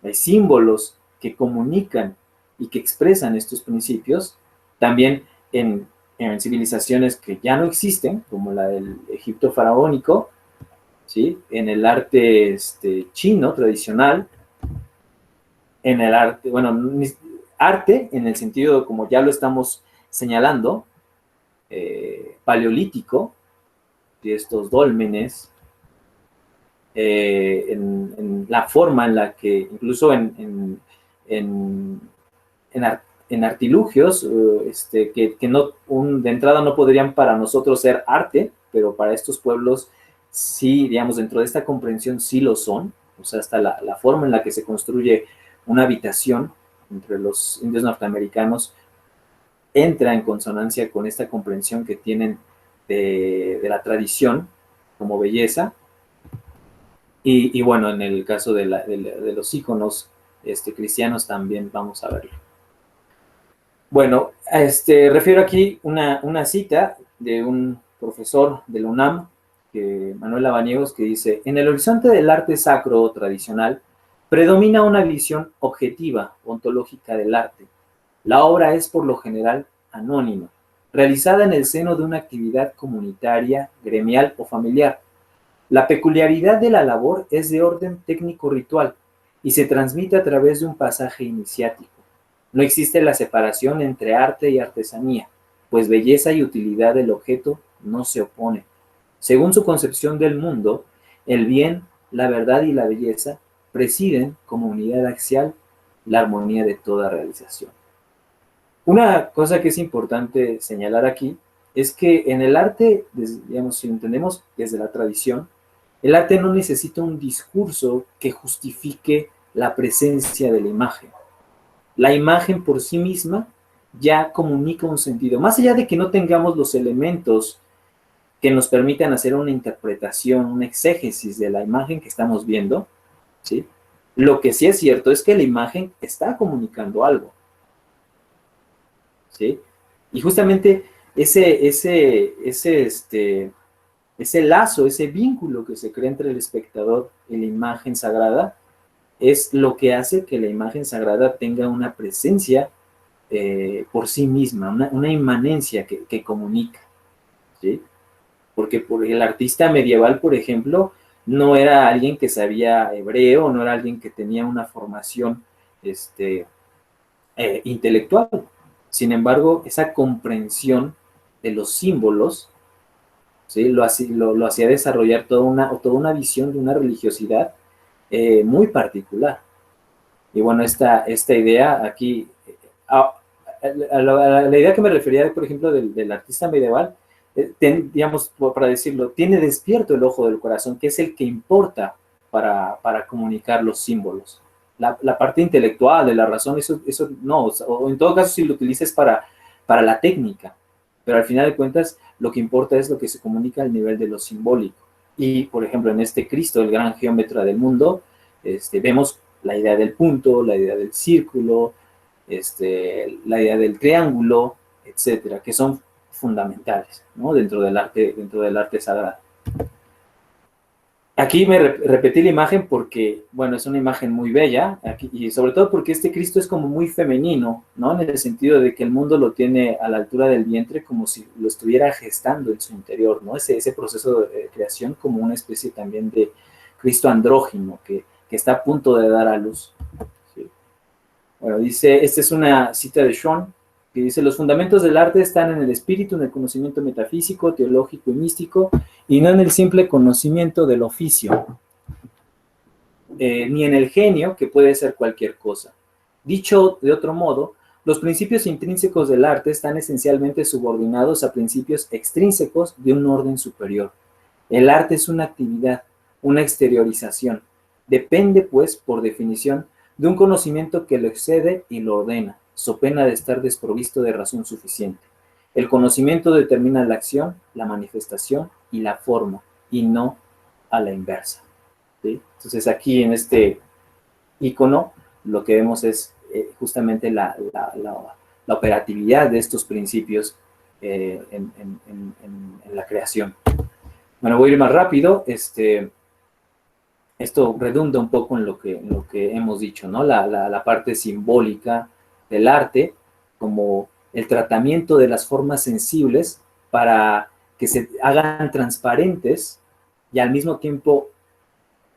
hay símbolos que comunican y que expresan estos principios, también en civilizaciones que ya no existen, como la del Egipto faraónico, ¿sí? En el arte chino tradicional, en el arte, bueno, arte en el sentido como ya lo estamos señalando paleolítico, y estos dólmenes, en la forma en la que, incluso en artilugios, que no, de entrada no podrían para nosotros ser arte, pero para estos pueblos sí, digamos, dentro de esta comprensión sí lo son. O sea, hasta la forma en la que se construye una habitación entre los indios norteamericanos entra en consonancia con esta comprensión que tienen de la tradición como belleza. Y bueno, en el caso de los íconos cristianos también vamos a verlo. Bueno, refiero aquí una cita de un profesor de la UNAM, Manuel Abaniegos, que dice: en el horizonte del arte sacro o tradicional predomina una visión objetiva, ontológica del arte. La obra es por lo general anónima, realizada en el seno de una actividad comunitaria, gremial o familiar. La peculiaridad de la labor es de orden técnico-ritual y se transmite a través de un pasaje iniciático. No existe la separación entre arte y artesanía, pues belleza y utilidad del objeto no se oponen. Según su concepción del mundo, el bien, la verdad y la belleza presiden como unidad axial la armonía de toda realización. Una cosa que es importante señalar aquí es que en el arte, digamos, si lo entendemos desde la tradición, el arte no necesita un discurso que justifique la presencia de la imagen. La imagen por sí misma ya comunica un sentido. Más allá de que no tengamos los elementos que nos permitan hacer una interpretación, una exégesis de la imagen que estamos viendo, ¿sí? Lo que sí es cierto es que la imagen está comunicando algo, ¿sí? Y justamente ese lazo, ese vínculo que se crea entre el espectador y la imagen sagrada es lo que hace que la imagen sagrada tenga una presencia por sí misma, una inmanencia que comunica, ¿sí? Porque el artista medieval, por ejemplo, no era alguien que sabía hebreo, no era alguien que tenía una formación intelectual. Sin embargo, esa comprensión de los símbolos, ¿sí? lo hacía desarrollar toda una visión de una religiosidad muy particular. Y bueno, esta idea aquí, a la idea que me refería, por ejemplo, del artista medieval, digamos, para decirlo, tiene despierto el ojo del corazón, que es el que importa para comunicar los símbolos. La parte intelectual de la razón, eso no, o en todo caso si lo utilices para la técnica, pero al final de cuentas lo que importa es lo que se comunica al nivel de lo simbólico. Y, por ejemplo, en este Cristo, el gran geómetra del mundo, vemos la idea del punto, la idea del círculo, la idea del triángulo, etcétera, que son fundamentales, ¿no? dentro del arte sagrado. Aquí me repetí la imagen porque, bueno, es una imagen muy bella, aquí, y sobre todo porque este Cristo es como muy femenino, ¿no? En el sentido de que el mundo lo tiene a la altura del vientre como si lo estuviera gestando en su interior, ¿no? Ese proceso de creación como una especie también de Cristo andrógino que está a punto de dar a luz. ¿Sí? Bueno, dice, esta es una cita de Sean, que dice: los fundamentos del arte están en el espíritu, en el conocimiento metafísico, teológico y místico, y no en el simple conocimiento del oficio, ni en el genio, que puede ser cualquier cosa. Dicho de otro modo, los principios intrínsecos del arte están esencialmente subordinados a principios extrínsecos de un orden superior. El arte es una actividad, una exteriorización. Depende, pues, por definición, de un conocimiento que lo excede y lo ordena, so pena de estar desprovisto de razón suficiente. El conocimiento determina la acción, la manifestación y la forma, y no a la inversa. ¿Sí? Entonces aquí en este icono lo que vemos es justamente la operatividad de estos principios en la creación. Bueno, voy a ir más rápido. Esto redunda un poco en lo que hemos dicho, ¿no? La parte simbólica del arte como el tratamiento de las formas sensibles para que se hagan transparentes y al mismo tiempo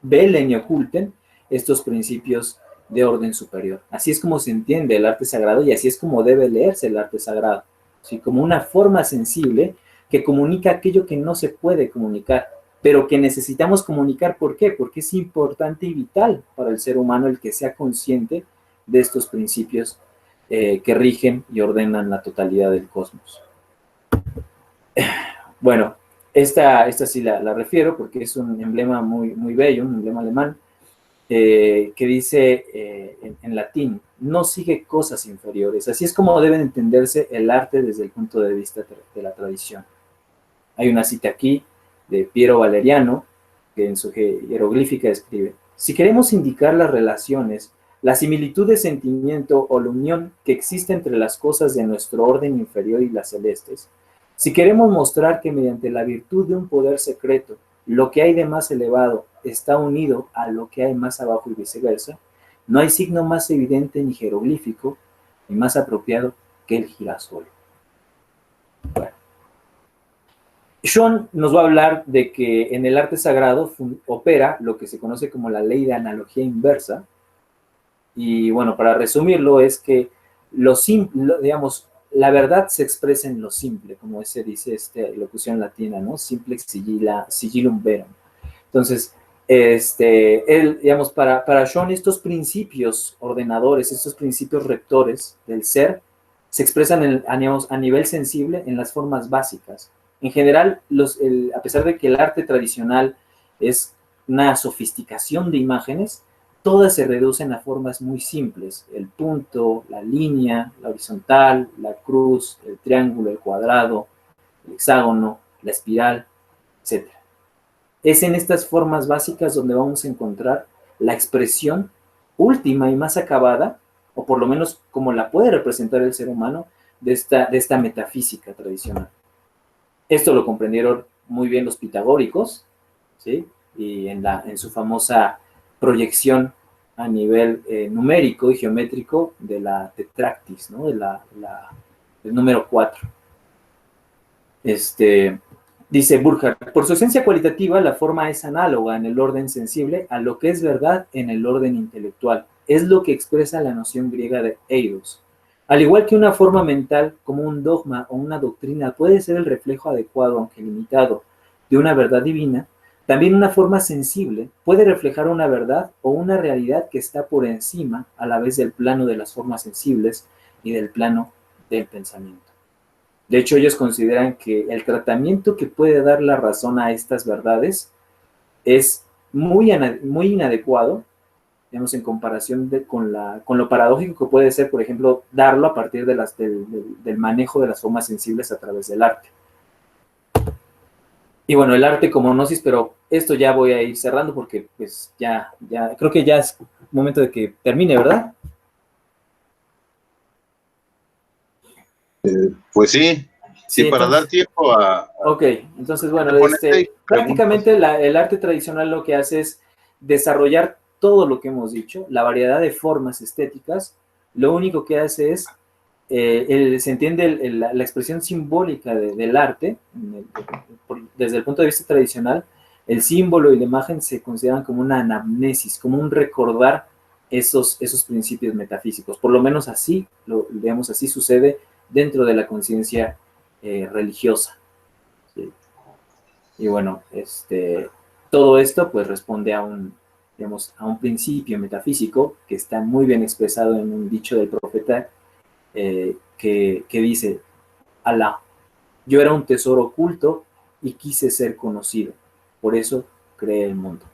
velen y oculten estos principios de orden superior. Así es como se entiende el arte sagrado y así es como debe leerse el arte sagrado. ¿sí? Como una forma sensible que comunica aquello que no se puede comunicar, pero que necesitamos comunicar. ¿Por qué? Porque es importante y vital para el ser humano el que sea consciente de estos principios que rigen y ordenan la totalidad del cosmos. Bueno, esta sí la refiero porque es un emblema muy bello, un emblema alemán, que dice en latín: no sigue cosas inferiores. Así es como debe entenderse el arte desde el punto de vista de la tradición. Hay una cita aquí de Piero Valeriano, que en su jeroglífica escribe: si queremos indicar las relaciones, la similitud de sentimiento o la unión que existe entre las cosas de nuestro orden inferior y las celestes, si queremos mostrar que mediante la virtud de un poder secreto, lo que hay de más elevado está unido a lo que hay más abajo y viceversa, no hay signo más evidente ni jeroglífico ni más apropiado que el girasol. Bueno, Sean nos va a hablar de que en el arte sagrado opera lo que se conoce como la ley de analogía inversa. Y bueno, para resumirlo, es que lo simple, digamos, la verdad se expresa en lo simple, como se dice locución latina, ¿no? Simple sigillum verum. Entonces, él, digamos, para Sean, estos principios ordenadores, estos principios rectores del ser, se expresan a nivel sensible en las formas básicas. En general, a pesar de que el arte tradicional es una sofisticación de imágenes, todas se reducen a formas muy simples: el punto, la línea, la horizontal, la cruz, el triángulo, el cuadrado, el hexágono, la espiral, etc. Es en estas formas básicas donde vamos a encontrar la expresión última y más acabada, o por lo menos como la puede representar el ser humano, de esta metafísica tradicional. Esto lo comprendieron muy bien los pitagóricos, ¿sí? Y en su famosa proyección a nivel numérico y geométrico de la tetractis, ¿no? Del número 4. Dice Burkhardt: por su esencia cualitativa, la forma es análoga en el orden sensible a lo que es verdad en el orden intelectual. Es lo que expresa la noción griega de eidos. Al igual que una forma mental, como un dogma o una doctrina, puede ser el reflejo adecuado, aunque limitado, de una verdad divina, también una forma sensible puede reflejar una verdad o una realidad que está por encima, a la vez, del plano de las formas sensibles y del plano del pensamiento. De hecho, ellos consideran que el tratamiento que puede dar la razón a estas verdades es muy inadecuado, digamos, en comparación con lo paradójico que puede ser, por ejemplo, darlo a partir del manejo de las formas sensibles a través del arte. Y bueno, el arte como gnosis, pero esto ya voy a ir cerrando porque pues ya creo que ya es momento de que termine, ¿verdad? Pues sí, Sí, para entonces, dar tiempo a ok, entonces bueno, preguntas. prácticamente el arte tradicional lo que hace es desarrollar todo lo que hemos dicho, la variedad de formas estéticas. Lo único que hace es, se entiende la expresión simbólica del arte, desde el punto de vista tradicional, el símbolo y la imagen se consideran como una anamnesis, como un recordar esos principios metafísicos. Por lo menos así, digamos, así sucede dentro de la conciencia religiosa. ¿Sí? Y bueno, todo esto pues responde digamos, a un principio metafísico que está muy bien expresado en un dicho del profeta que dice: Alá, yo era un tesoro oculto y quise ser conocido, por eso creé el mundo.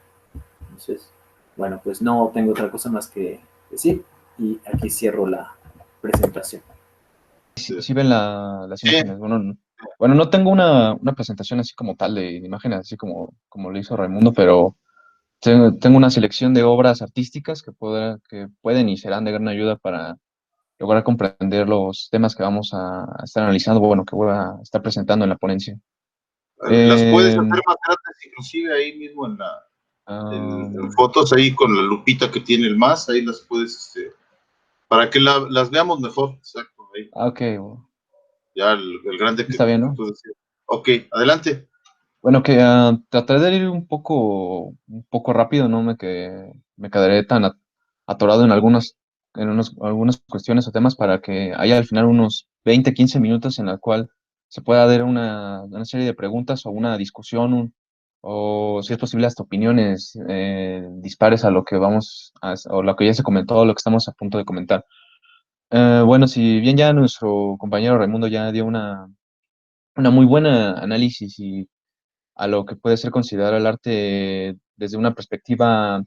Entonces, bueno, pues no tengo otra cosa más que decir y aquí cierro la presentación. Sí ven las Sí, imágenes. Bueno, no tengo una presentación así como tal de imágenes, así como lo hizo Raimundo, pero tengo una selección de obras artísticas que pueden y serán de gran ayuda para lograr comprender los temas que vamos a estar analizando, bueno, que voy a estar presentando en la ponencia. las puedes Eh, hacer más grandes, inclusive ahí mismo ah, en fotos, ahí con la lupita que tiene el más, ahí las puedes, para que las veamos mejor. Exacto, ahí. ok, Ya el grande está bien, que ¿no? tú decías. Ok, adelante. Bueno, que trataré de ir un poco rápido, no me quedaré tan atorado en algunas cuestiones o temas para que haya al final unos 20, 15 minutos en la cual se pueda dar una serie de preguntas o una discusión, o si es posible hasta opiniones dispares a lo que o lo que ya se comentó, o lo que estamos a punto de comentar. Bueno, si bien ya nuestro compañero Raimundo ya dio una muy buena análisis y a lo que puede ser considerado el arte desde una perspectiva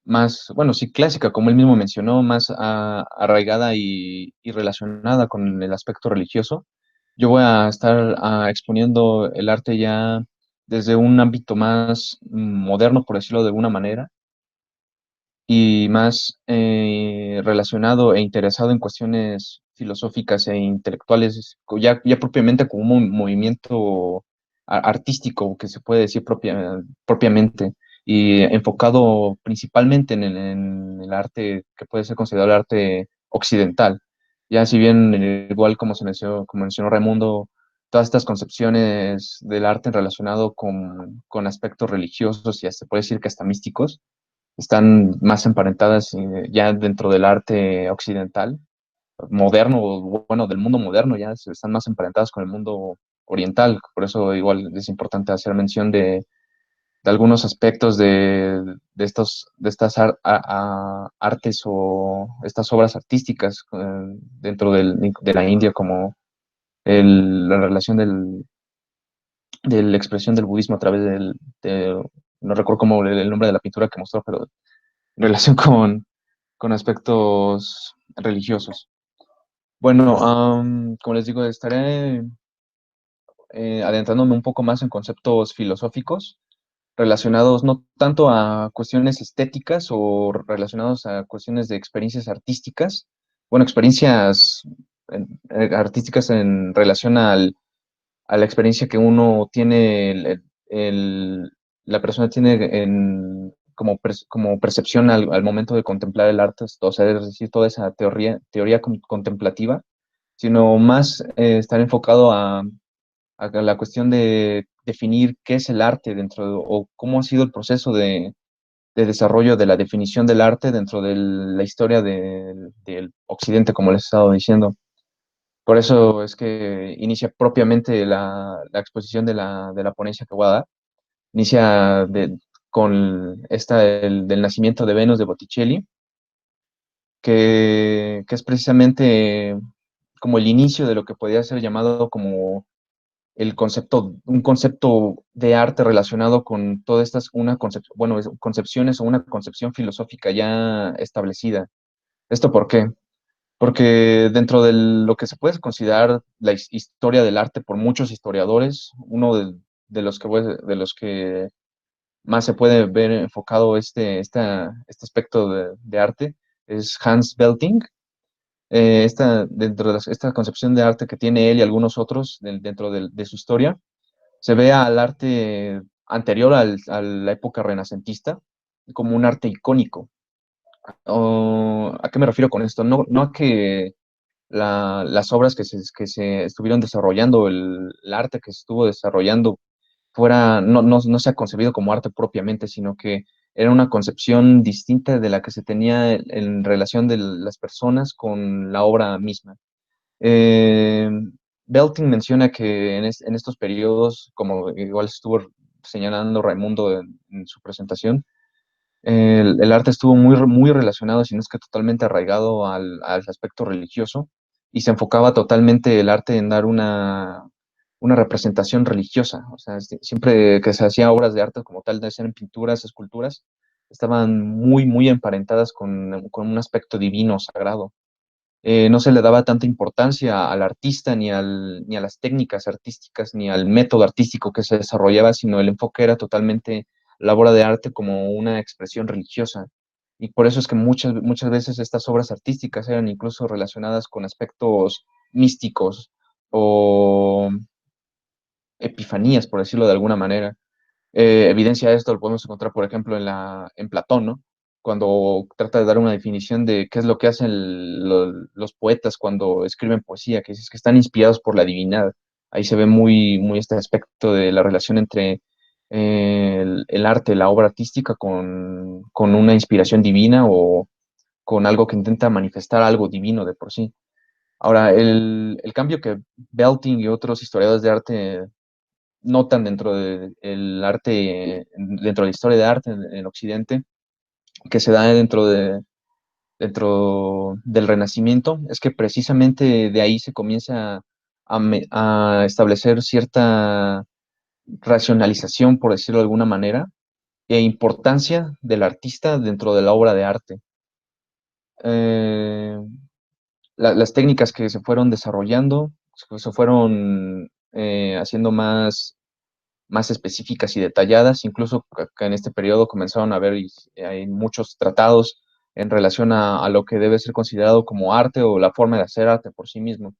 más, bueno, sí, clásica, como él mismo mencionó, más arraigada y relacionada con el aspecto religioso. Yo voy a estar exponiendo el arte ya desde un ámbito más moderno, por decirlo de alguna manera, y más relacionado e interesado en cuestiones filosóficas e intelectuales, ya propiamente como un movimiento artístico, que se puede decir propiamente, y enfocado principalmente en el arte que puede ser considerado el arte occidental. Ya si bien, igual como mencionó Raimundo, todas estas concepciones del arte relacionado con aspectos religiosos y se puede decir que hasta místicos, están más emparentadas ya dentro del arte occidental, moderno, o bueno, del mundo moderno, ya están más emparentadas con el mundo oriental. Por eso igual es importante hacer mención de algunos aspectos de estas artes o estas obras artísticas dentro de la India, como la relación de la expresión del budismo a través no recuerdo cómo el nombre de la pintura que mostró, pero en relación con aspectos religiosos. Bueno, como les digo, estaré adentrándome un poco más en conceptos filosóficos relacionados no tanto a cuestiones estéticas o relacionados a cuestiones de experiencias artísticas, bueno, experiencias artísticas en relación a la experiencia que uno tiene, la persona tiene como percepción al momento de contemplar el arte, o sea, es decir, toda esa teoría contemplativa, sino más estar enfocado a la cuestión de definir qué es el arte o cómo ha sido el proceso de desarrollo de la definición del arte dentro de la historia del Occidente, como les he estado diciendo. Por eso es que inicia propiamente la exposición de la ponencia que voy a dar. Inicia con del nacimiento de Venus de Botticelli, que es precisamente como el inicio de lo que podría ser llamado como un concepto de arte relacionado con todas estas, concepciones o una concepción filosófica ya establecida. ¿Esto por qué? Porque dentro de lo que se puede considerar la historia del arte por muchos historiadores, uno de los que más se puede ver enfocado este aspecto de arte es Hans Belting. Dentro de esta concepción de arte que tiene él y algunos otros dentro de su historia, se ve al arte anterior a la época renacentista como un arte icónico. ¿A qué me refiero con esto? No a que las obras que se estuvieron desarrollando, el arte que se estuvo desarrollando, no se ha concebido como arte propiamente, sino que era una concepción distinta de la que se tenía en relación de las personas con la obra misma. Eh, Belting menciona que en estos periodos, como igual estuvo señalando Raimundo en su presentación, el arte estuvo muy relacionado, si no es que totalmente arraigado al aspecto religioso, y se enfocaba totalmente el arte en dar una representación religiosa. O sea, siempre que se hacía obras de arte como tal, de ser pinturas, esculturas, estaban muy emparentadas con un aspecto divino, sagrado. No se le daba tanta importancia al artista, ni a las técnicas artísticas, ni al método artístico que se desarrollaba, sino el enfoque era totalmente la obra de arte como una expresión religiosa. Y por eso es que muchas veces estas obras artísticas eran incluso relacionadas con aspectos místicos o epifanías, por decirlo de alguna manera. Evidencia de esto lo podemos encontrar, por ejemplo, en Platón, ¿no? Cuando trata de dar una definición de qué es lo que hacen los poetas cuando escriben poesía, que es que están inspirados por la divinidad. Ahí se ve muy este aspecto de la relación entre el arte, la obra artística con una inspiración divina o con algo que intenta manifestar algo divino de por sí. Ahora, el cambio que Belting y otros historiadores de arte notan dentro del arte, dentro de la historia de arte en Occidente, que se da dentro del Renacimiento, es que precisamente de ahí se comienza a establecer cierta racionalización, por decirlo de alguna manera, e importancia del artista dentro de la obra de arte. Eh, las técnicas que se fueron desarrollando se fueron haciendo más específicas y detalladas, incluso que en este periodo comenzaron a haber hay muchos tratados en relación a lo que debe ser considerado como arte o la forma de hacer arte por sí mismo.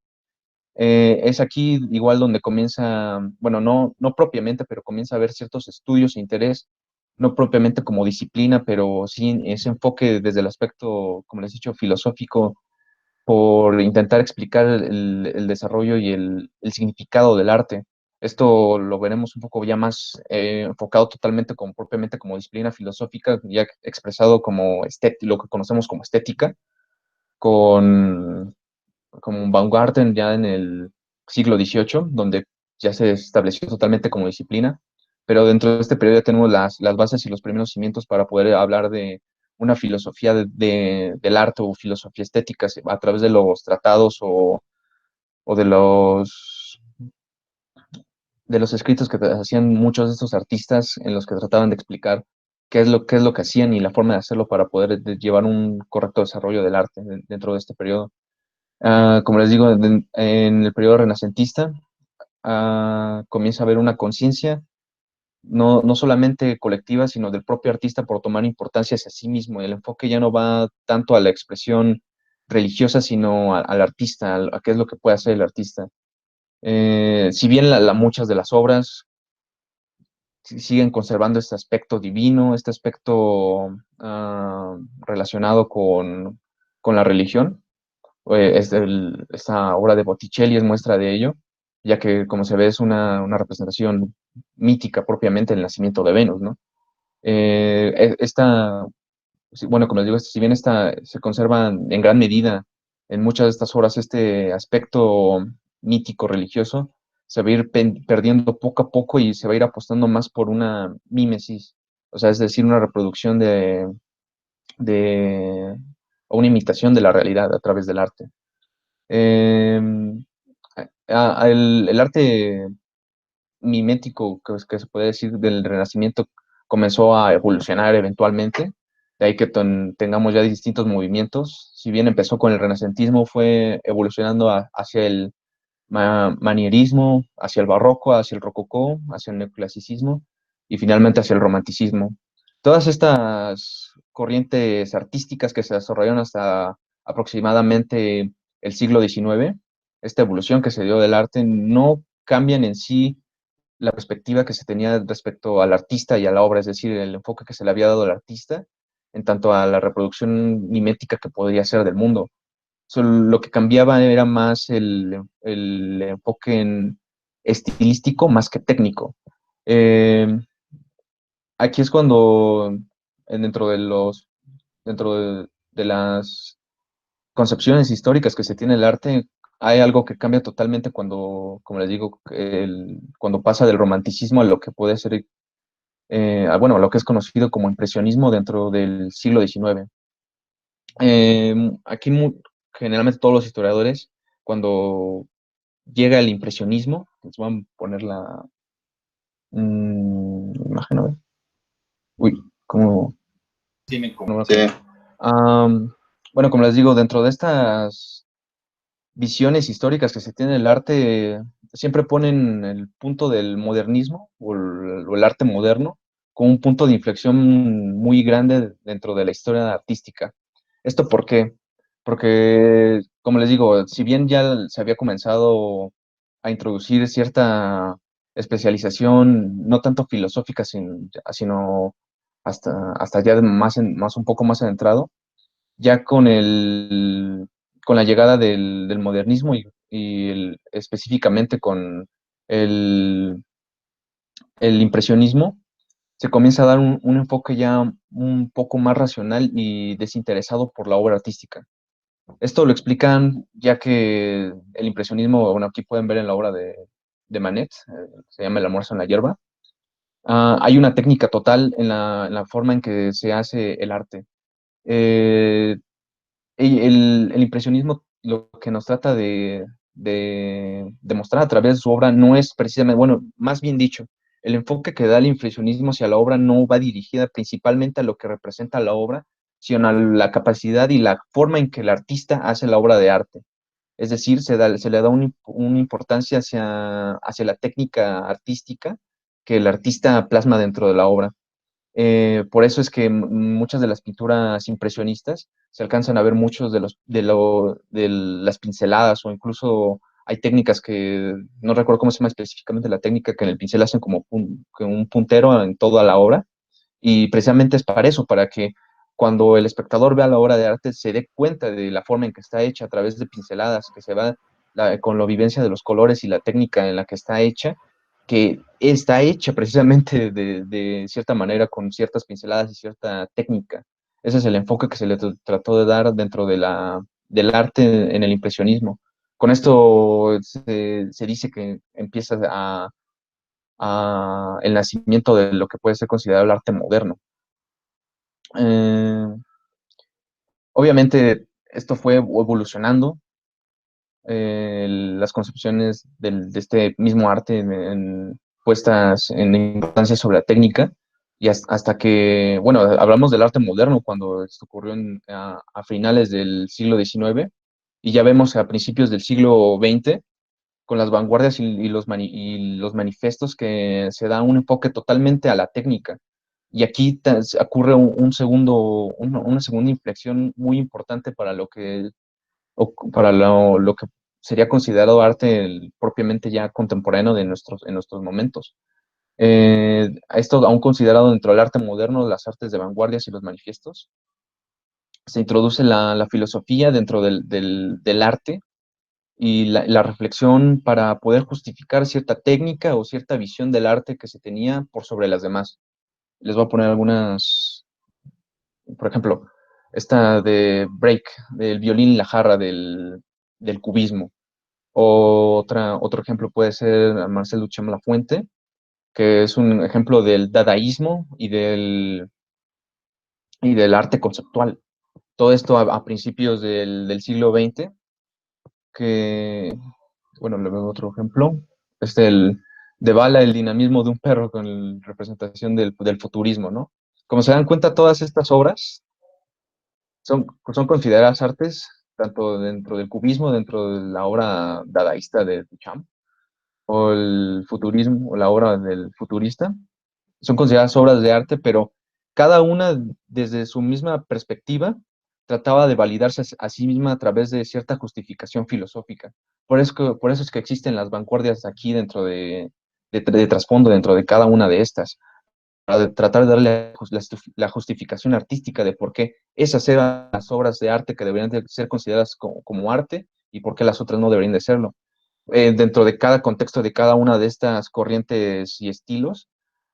Es aquí igual donde comienza, bueno, no propiamente, pero comienza a haber ciertos estudios e interés, no propiamente como disciplina, pero sí ese enfoque desde el aspecto, como les he dicho, filosófico, por intentar explicar el desarrollo y el significado del arte. Esto lo veremos un poco ya más enfocado totalmente como propiamente como disciplina filosófica, ya expresado como lo que conocemos como estética, con como Baumgarten ya en el siglo XVIII, donde ya se estableció totalmente como disciplina, pero dentro de este periodo ya tenemos las bases y los primeros cimientos para poder hablar de una filosofía del arte o filosofía estética a través de los tratados o de los escritos que hacían muchos de estos artistas en los que trataban de explicar qué es lo que hacían y la forma de hacerlo para poder llevar un correcto desarrollo del arte dentro de este periodo. Como les digo, en el periodo renacentista comienza a haber una conciencia, no solamente colectiva, sino del propio artista por tomar importancia hacia sí mismo. El enfoque ya no va tanto a la expresión religiosa, sino al artista, a qué es lo que puede hacer el artista. Si bien muchas de las obras siguen conservando este aspecto divino, este aspecto relacionado con la religión, esta obra de Botticelli es muestra de ello, ya que, como se ve, es una representación mítica propiamente del nacimiento de Venus, ¿no? Bueno, como les digo, si bien se conserva en gran medida en muchas de estas obras este aspecto mítico religioso, se va a ir perdiendo poco a poco y se va a ir apostando más por una mímesis, o sea, es decir, una reproducción de o una imitación de la realidad a través del arte. Eh, el arte mimético, que se puede decir, del Renacimiento comenzó a evolucionar eventualmente, de ahí que tengamos ya distintos movimientos. Si bien empezó con el renacentismo, fue evolucionando hacia el manierismo, hacia el barroco, hacia el rococó, hacia el neoclasicismo y finalmente hacia el romanticismo. Todas estas corrientes artísticas que se desarrollaron hasta aproximadamente el siglo XIX, esta evolución que se dio del arte, no cambian en sí la perspectiva que se tenía respecto al artista y a la obra, es decir, el enfoque que se le había dado al artista en tanto a la reproducción mimética que podría ser del mundo. Lo que cambiaba era más el enfoque estilístico más que técnico. Eh, Aquí es cuando dentro de las concepciones históricas que se tiene del arte, hay algo que cambia totalmente cuando, como les digo, cuando pasa del romanticismo a lo que puede ser, bueno, a lo que es conocido como impresionismo dentro del siglo XIX. Aquí generalmente todos los historiadores, cuando llega el impresionismo, les voy a poner la imagen, a ver. Uy, ¿cómo? Sí, me como. No me Sí. acuerdo. Bueno, como les digo, dentro de estas visiones históricas que se tiene del arte, siempre ponen el punto del modernismo o el arte moderno como un punto de inflexión muy grande dentro de la historia artística. ¿Esto por qué? Porque, como les digo, si bien ya se había comenzado a introducir cierta especialización, no tanto filosófica, sino hasta ya más un poco más adentrado, ya con la llegada del modernismo específicamente con el, el impresionismo, se comienza a dar un enfoque ya un poco más racional y desinteresado por la obra artística. Esto lo explican ya que el impresionismo, bueno, aquí pueden ver en la obra de Manet, se llama El almuerzo en la hierba. Hay una técnica total en la forma en que se hace el arte. Eh, y el impresionismo lo que nos trata de demostrar a través de su obra no es precisamente, bueno, más bien dicho, el enfoque que da el impresionismo hacia la obra no va dirigida principalmente a lo que representa la obra, sino a la capacidad y la forma en que el artista hace la obra de arte. Es decir, se le da una importancia hacia la técnica artística que el artista plasma dentro de la obra. Por eso es que muchas de las pinturas impresionistas se alcanzan a ver muchos de las pinceladas o incluso hay técnicas que no recuerdo cómo se llama específicamente la técnica que en el pincel hacen como que un puntero en toda la obra y precisamente es para eso, para que cuando el espectador vea la obra de arte se dé cuenta de la forma en que está hecha a través de pinceladas, que se va con la vivencia de los colores y la técnica en la que está hecha, que está hecha precisamente de cierta manera con ciertas pinceladas y cierta técnica. Ese es el enfoque que se le trató de dar dentro del arte en el impresionismo. Con esto se dice que empieza el nacimiento de lo que puede ser considerado el arte moderno. Eh, Obviamente esto fue evolucionando, las concepciones de este mismo arte puestas en importancia sobre la técnica, y hasta que, bueno, hablamos del arte moderno cuando esto ocurrió a finales del siglo XIX, y ya vemos a principios del siglo XX, con las vanguardias y los manifestos que se da un enfoque totalmente a la técnica. Y aquí ocurre una segunda inflexión muy importante para para lo que sería considerado arte propiamente ya contemporáneo en nuestros momentos. Esto aún considerado dentro del arte moderno, las artes de vanguardias y los manifiestos. Se introduce la filosofía dentro del arte y la reflexión para poder justificar cierta técnica o cierta visión del arte que se tenía por sobre las demás. Les voy a poner algunas, por ejemplo, esta de Break, del violín y la jarra del cubismo. Otro ejemplo puede ser Marcel Duchamp Lafuente, que es un ejemplo del dadaísmo y del arte conceptual. Todo esto a principios del siglo XX, que, bueno, le veo otro ejemplo, es el de Bala, el dinamismo de un perro con representación del futurismo, ¿no? Como se dan cuenta, todas estas obras son consideradas artes, tanto dentro del cubismo, dentro de la obra dadaísta de Duchamp, o el futurismo, o la obra del futurista, son consideradas obras de arte, pero cada una desde su misma perspectiva trataba de validarse a sí misma a través de cierta justificación filosófica. Por eso es que existen las vanguardias aquí dentro de trasfondo, dentro de cada una de estas, para tratar de darle la justificación artística de por qué esas eran las obras de arte que deberían de ser consideradas como arte y por qué las otras no deberían de serlo. Dentro de cada contexto de cada una de estas corrientes y estilos,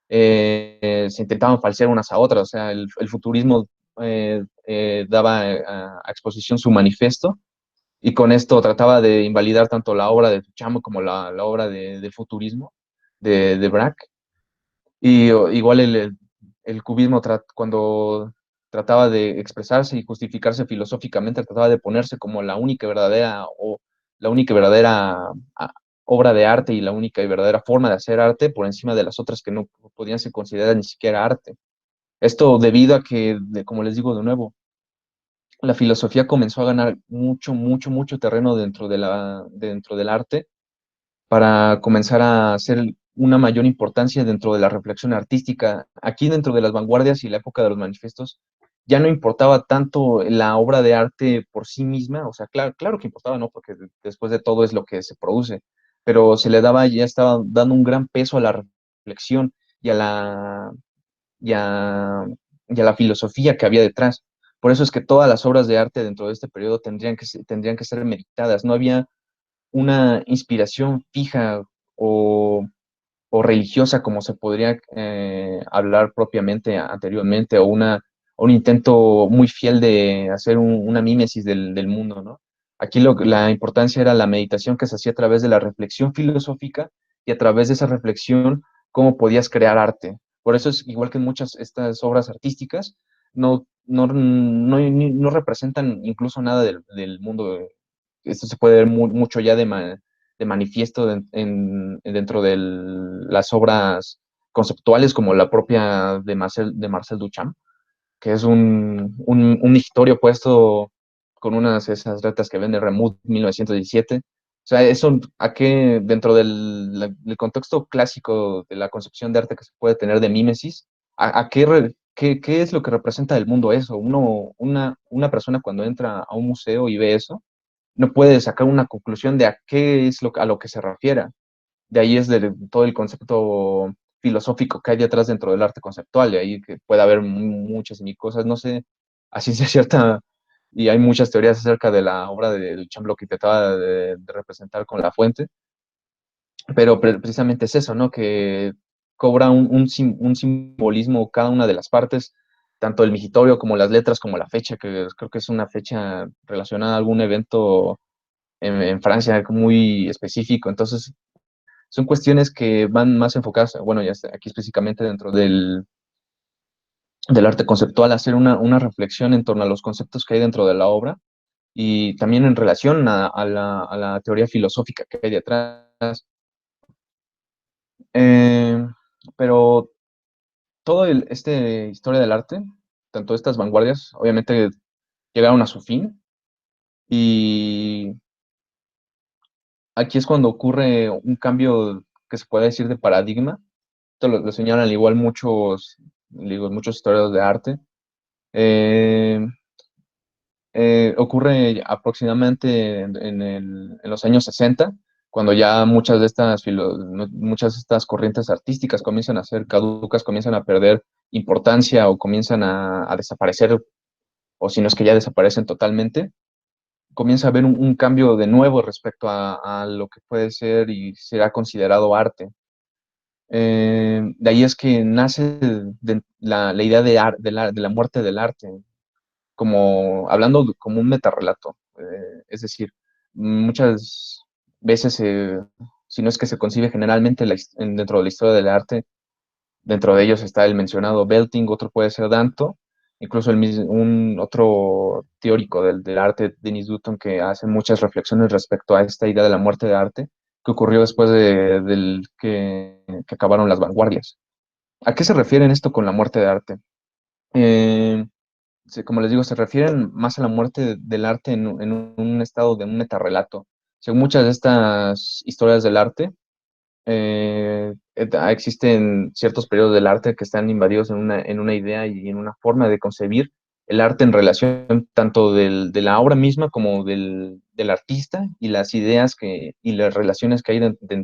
se intentaban falsear unas a otras. O sea, el futurismo daba a exposición su manifiesto y con esto trataba de invalidar tanto la obra de Duchamp como la obra de futurismo de Braque. Y igual el cubismo, cuando trataba de expresarse y justificarse filosóficamente, trataba de ponerse como la única verdadera o la única verdadera obra de arte y la única y verdadera forma de hacer arte por encima de las otras que no podían ser consideradas ni siquiera arte. Esto debido a que, como les digo de nuevo, la filosofía comenzó a ganar mucho terreno dentro del arte para comenzar a hacer una mayor importancia dentro de la reflexión artística. Aquí dentro de las vanguardias y la época de los manifiestos, ya no importaba tanto la obra de arte por sí misma, o sea, claro que importaba, ¿no? Porque después de todo es lo que se produce, pero ya estaba dando un gran peso a la reflexión y a y a, y a la filosofía que había detrás. Por eso es que todas las obras de arte dentro de este periodo tendrían que ser meditadas. No había una inspiración fija o, o religiosa como se podría hablar propiamente anteriormente, un intento muy fiel de hacer una mímesis del mundo, ¿no? Aquí la importancia era la meditación que se hacía a través de la reflexión filosófica y a través de esa reflexión cómo podías crear arte. Por eso es igual que en muchas estas obras artísticas, no representan incluso nada del mundo. Esto se puede ver mucho ya de manifiesto dentro de las obras conceptuales como la propia de Marcel Duchamp, que es un historia puesto con esas retas que vende Remoude 1917. O sea, eso, ¿a qué, dentro del contexto clásico de la concepción de arte que se puede tener de mímesis, a qué es lo que representa del mundo eso? Una persona cuando entra a un museo y ve eso, no puede sacar una conclusión de a qué es a lo que se refiere. De ahí es de todo el concepto filosófico que hay detrás dentro del arte conceptual, y ahí que puede haber muchas mil cosas, no sé, a ciencia cierta, y hay muchas teorías acerca de la obra de Duchamp, lo que trataba de representar con La Fuente, pero precisamente es eso, ¿no? Que cobra un simbolismo cada una de las partes, tanto el migitorio como las letras, como la fecha, que creo que es una fecha relacionada a algún evento en Francia muy específico, entonces son cuestiones que van más enfocadas, bueno, ya está, aquí específicamente dentro del arte conceptual, hacer una reflexión en torno a los conceptos que hay dentro de la obra y también en relación a la teoría filosófica que hay detrás. Eh, pero todo historia del arte, tanto estas vanguardias, obviamente llegaron a su fin y aquí es cuando ocurre un cambio que se puede decir de paradigma. Esto lo señalan al igual muchos historiadores de arte. Eh, Ocurre aproximadamente en los años 60, cuando ya muchas de estas corrientes artísticas comienzan a ser caducas, comienzan a perder importancia o comienzan a desaparecer, o si no es que ya desaparecen totalmente, comienza a haber un cambio de nuevo respecto a lo que puede ser y será considerado arte. De ahí es que nace la idea de la muerte del arte, como un metarrelato. Es decir, muchas veces, si no es que se concibe generalmente dentro de la historia del arte, dentro de ellos está el mencionado Belting, otro puede ser Danto, incluso un otro teórico del arte, Denis Dutton, que hace muchas reflexiones respecto a esta idea de la muerte de arte que ocurrió después del que acabaron las vanguardias. ¿A qué se refieren esto con la muerte de arte? Eh, Como les digo, se refieren más a la muerte del arte en un estado de un metarrelato. Según muchas de estas historias del arte, existen ciertos periodos del arte que están invadidos en una idea y en una forma de concebir el arte en relación tanto de la obra misma como del artista y las ideas y las relaciones que hay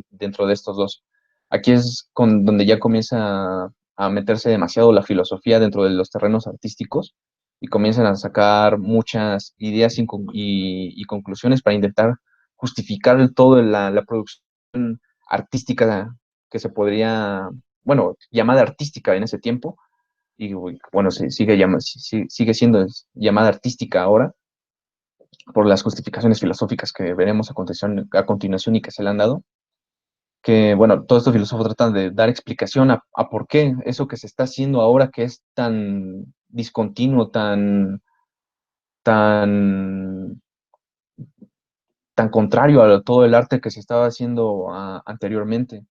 dentro de estos dos. Aquí es donde ya comienza a meterse demasiado la filosofía dentro de los terrenos artísticos y comienzan a sacar muchas ideas y conclusiones para intentar justificar toda la producción artística que se podría, bueno, llamada artística en ese tiempo, y bueno, sigue siendo llamada artística ahora por las justificaciones filosóficas que veremos a continuación y que se le han dado, que bueno, todos estos filósofos tratan de dar explicación a por qué eso que se está haciendo ahora, que es tan discontinuo, tan, tan contrario a todo el arte que se estaba haciendo anteriormente.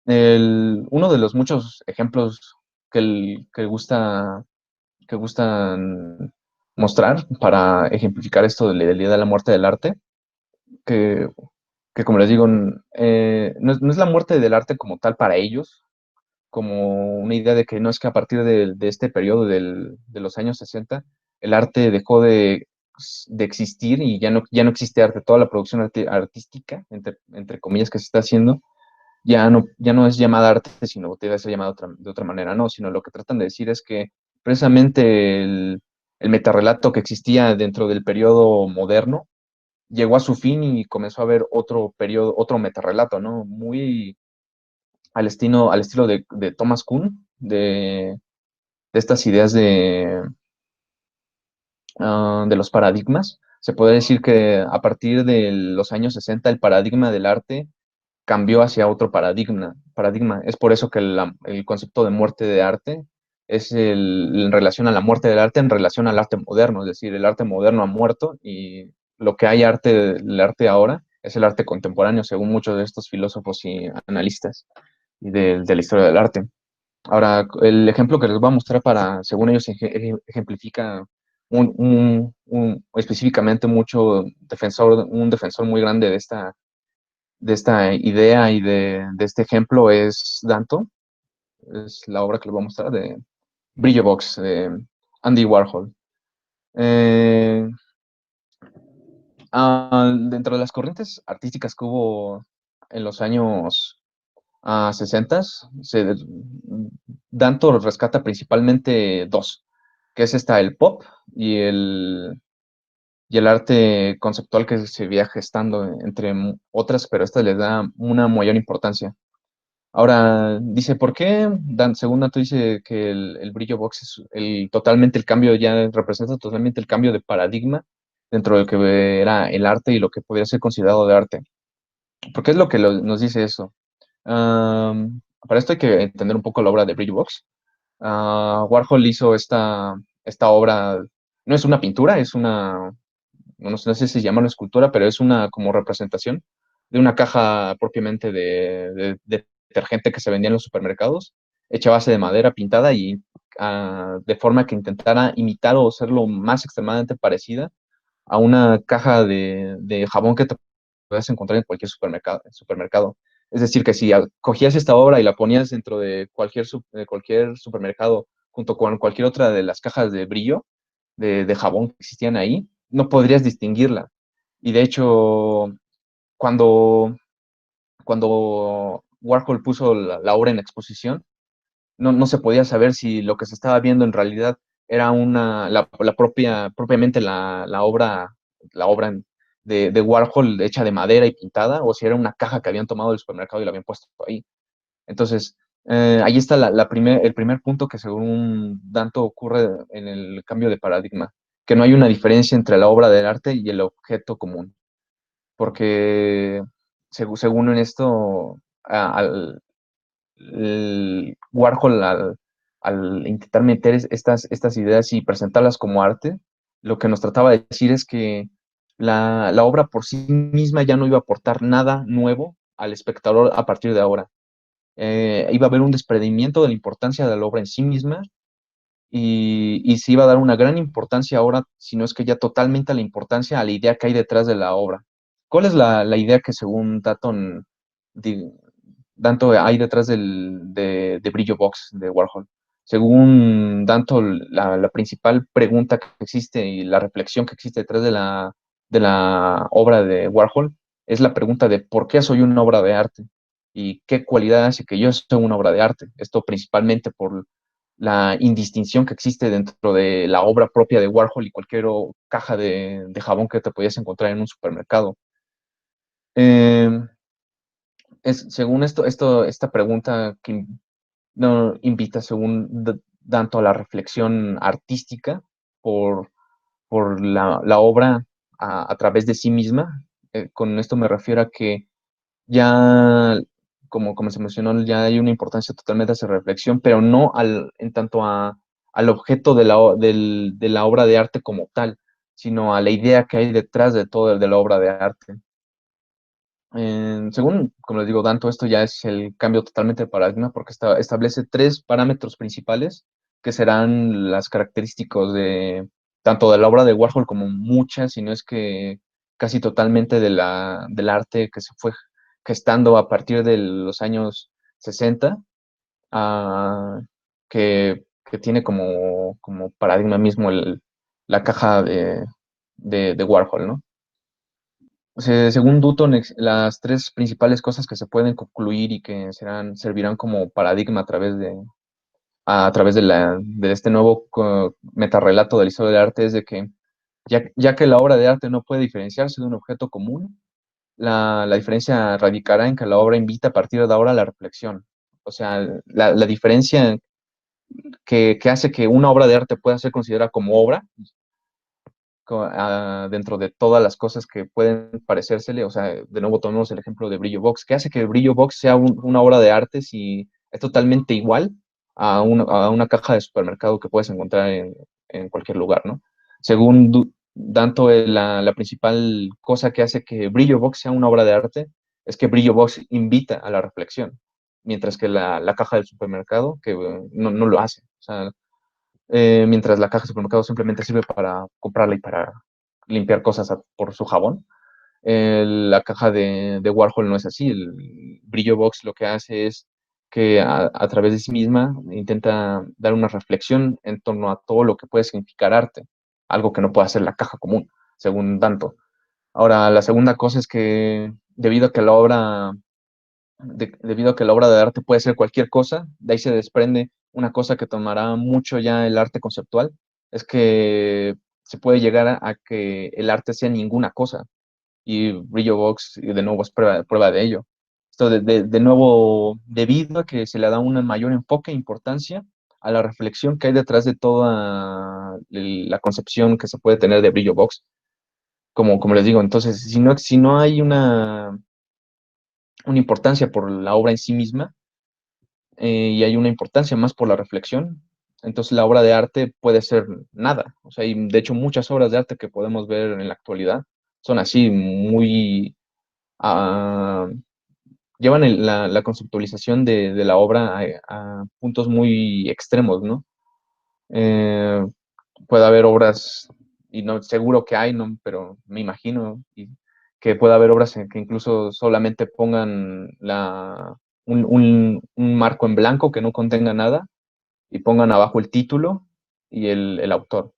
Uno de los muchos ejemplos que gustan mostrar para ejemplificar esto de la idea de la muerte del arte, que, que como les digo, no es la muerte del arte como tal para ellos, como una idea de que no es que a partir de este periodo de los años 60 el arte dejó de existir y ya no existe arte. Toda la producción artística, entre comillas, que se está haciendo ya no es llamada arte, sino debe ser llamada de otra manera, no, sino lo que tratan de decir es que precisamente el metarrelato que existía dentro del periodo moderno llegó a su fin y comenzó a haber otro periodo, otro metarrelato, ¿no? Muy al estilo de Thomas Kuhn, de estas ideas de los paradigmas. Se puede decir que a partir de los años 60 el paradigma del arte cambió hacia otro paradigma. Es por eso que el concepto de muerte de arte es en relación a la muerte del arte, en relación al arte moderno, es decir, el arte moderno ha muerto y lo que hay el arte ahora es el arte contemporáneo, según muchos de estos filósofos y analistas y de la historia del arte. Ahora, el ejemplo que les voy a mostrar según ellos, ejemplifica específicamente un defensor muy grande de esta idea y de este ejemplo es Danto, es la obra que les voy a mostrar de Brillo Box, de Andy Warhol. Dentro de las corrientes artísticas que hubo en los años 60, Danto rescata principalmente dos, que es el pop y el arte conceptual que se viaja gestando, entre otras, pero esta le da una mayor importancia. Ahora, dice, ¿por qué? Según Danto dice que el brillo box es totalmente el cambio, ya representa totalmente el cambio de paradigma dentro de lo que era el arte y lo que podría ser considerado de arte. ¿Por qué es lo que nos dice eso? Para esto hay que entender un poco la obra de Brillo Box. Warhol hizo esta obra, no es una pintura, es no sé si se llama una escultura, pero es una como representación de una caja propiamente de detergente que se vendía en los supermercados, hecha a base de madera pintada y de forma que intentara imitar o ser lo más extremadamente parecida a una caja de jabón que te puedes encontrar en cualquier supermercado. Es decir, que si cogías esta obra y la ponías dentro de de cualquier supermercado junto con cualquier otra de las cajas de brillo, de jabón que existían ahí, no podrías distinguirla. Y de hecho, cuando, cuando Warhol puso la obra en exposición, no se podía saber si lo que se estaba viendo en realidad era propiamente la obra de Warhol hecha de madera y pintada, o si era una caja que habían tomado del supermercado y la habían puesto ahí. Entonces, ahí está el primer punto que según Danto ocurre en el cambio de paradigma, que no hay una diferencia entre la obra del arte y el objeto común, porque según en esto, Warhol al intentar meter estas ideas y presentarlas como arte, lo que nos trataba de decir es que la obra por sí misma ya no iba a aportar nada nuevo al espectador a partir de ahora. Iba a haber un desprendimiento de la importancia de la obra en sí misma y se iba a dar una gran importancia ahora, si no es que ya totalmente la importancia a la idea que hay detrás de la obra. ¿Cuál es la idea que según Danto hay detrás de Brillo Box de Warhol? Según Danto, la principal pregunta que existe y la reflexión que existe detrás de la obra de Warhol es la pregunta de ¿por qué soy una obra de arte? ¿Y qué cualidad hace que yo sea una obra de arte? Esto principalmente por la indistinción que existe dentro de la obra propia de Warhol y cualquier caja de jabón que te podías encontrar en un supermercado. Eh, Según esta pregunta que no invita, según Danto, a la reflexión artística por, por la obra a través de sí misma. Con esto me refiero a que ya, como se mencionó, ya hay una importancia totalmente a esa reflexión, pero no en tanto al objeto de la obra de arte como tal, sino a la idea que hay detrás de todo de la obra de arte. Según, como les digo, Danto, esto ya es el cambio totalmente de paradigma porque establece tres parámetros principales que serán las características de tanto de la obra de Warhol como muchas, si no es que casi totalmente del arte que se fue gestando a partir de los años 60, ah, que tiene como paradigma mismo la caja de Warhol, ¿no? Según Dutton, las tres principales cosas que se pueden concluir y que servirán como paradigma a través de este nuevo metarrelato de la historia del arte es de que, ya que la obra de arte no puede diferenciarse de un objeto común, la diferencia radicará en que la obra invita a partir de ahora a la reflexión. O sea, la diferencia que hace que una obra de arte pueda ser considerada como obra dentro de todas las cosas que pueden parecérsele. O sea, de nuevo tomemos el ejemplo de Brillo Box. ¿Qué hace que Brillo Box sea una obra de arte si es totalmente igual a una caja de supermercado que puedes encontrar en cualquier lugar, ¿no? Según Danto, la principal cosa que hace que Brillo Box sea una obra de arte es que Brillo Box invita a la reflexión, mientras que la caja del supermercado que no lo hace. O sea, mientras la caja de supermercado simplemente sirve para comprarla y para limpiar cosas por su jabón. La caja de Warhol no es así. El Brillo Box lo que hace es que a través de sí misma intenta dar una reflexión en torno a todo lo que puede significar arte, algo que no puede hacer la caja común, según Danto. Ahora, la segunda cosa es que debido a que la obra de arte puede ser cualquier cosa, de ahí se desprende una cosa que tomará mucho ya el arte conceptual, es que se puede llegar a que el arte sea ninguna cosa, y Brillo Box, de nuevo, es prueba de ello. Esto de nuevo, debido a que se le da un mayor enfoque e importancia a la reflexión que hay detrás de toda la concepción que se puede tener de Brillo Box. Como les digo, entonces, si no hay una importancia por la obra en sí misma, y hay una importancia más por la reflexión, entonces la obra de arte puede ser nada. O sea, y de hecho muchas obras de arte que podemos ver en la actualidad son así, muy... ah, llevan la conceptualización de la obra a puntos muy extremos, ¿no? Eh, Puede haber obras, y no seguro que hay, ¿no? Pero me imagino que puede haber obras en que incluso solamente pongan un marco en blanco que no contenga nada y pongan abajo el título y el autor.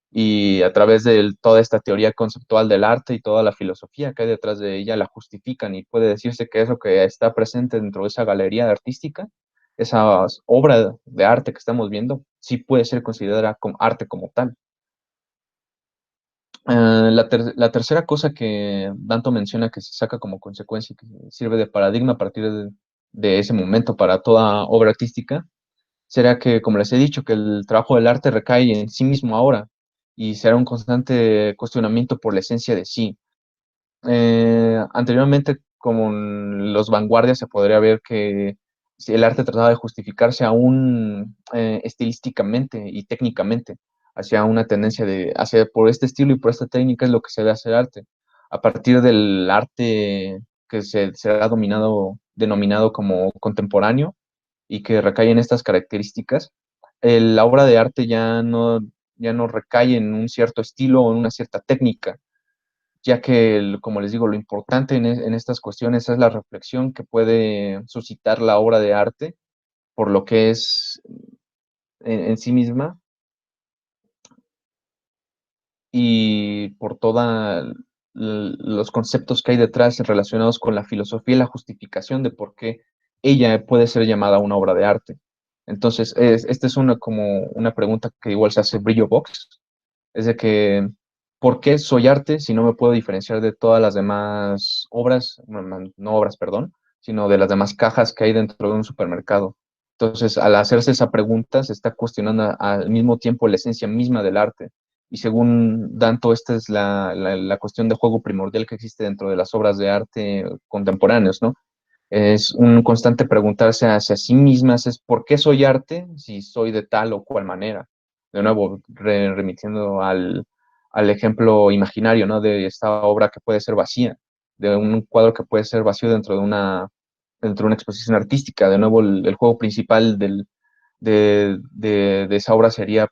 Y a través de toda esta teoría conceptual del arte y toda la filosofía que hay detrás de ella, la justifican, y puede decirse que eso que está presente dentro de esa galería artística, esa obra de arte que estamos viendo, sí puede ser considerada como arte como tal. La tercera cosa que Danto menciona que se saca como consecuencia y que sirve de paradigma a partir de ese momento para toda obra artística, será que, como les he dicho, que el trabajo del arte recae en sí mismo ahora y será un constante cuestionamiento por la esencia de sí. Anteriormente, como en los vanguardias, se podría ver que si el arte trataba de justificarse aún estilísticamente y técnicamente, hacia una tendencia hacia por este estilo y por esta técnica es lo que se debe hacer arte. A partir del arte que se ha denominado como contemporáneo y que recae en estas características, la obra de arte ya no recae en un cierto estilo o en una cierta técnica, ya que, como les digo, lo importante en estas cuestiones es la reflexión que puede suscitar la obra de arte por lo que es en sí misma y por todos los conceptos que hay detrás relacionados con la filosofía y la justificación de por qué ella puede ser llamada una obra de arte. Entonces, esta es como una pregunta que igual se hace Brillo Box, es de que, ¿por qué soy arte si no me puedo diferenciar de todas las demás obras, no obras, perdón, sino de las demás cajas que hay dentro de un supermercado? Entonces, al hacerse esa pregunta, se está cuestionando al mismo tiempo la esencia misma del arte. Y según Danto, esta es la cuestión de juego primordial que existe dentro de las obras de arte contemporáneas, ¿no? Es un constante preguntarse hacia sí mismas, es ¿por qué soy arte si soy de tal o cual manera? De nuevo, remitiendo al ejemplo imaginario, ¿no? De esta obra que puede ser vacía, de un cuadro que puede ser vacío dentro de una exposición artística. De nuevo, el juego principal de esa obra sería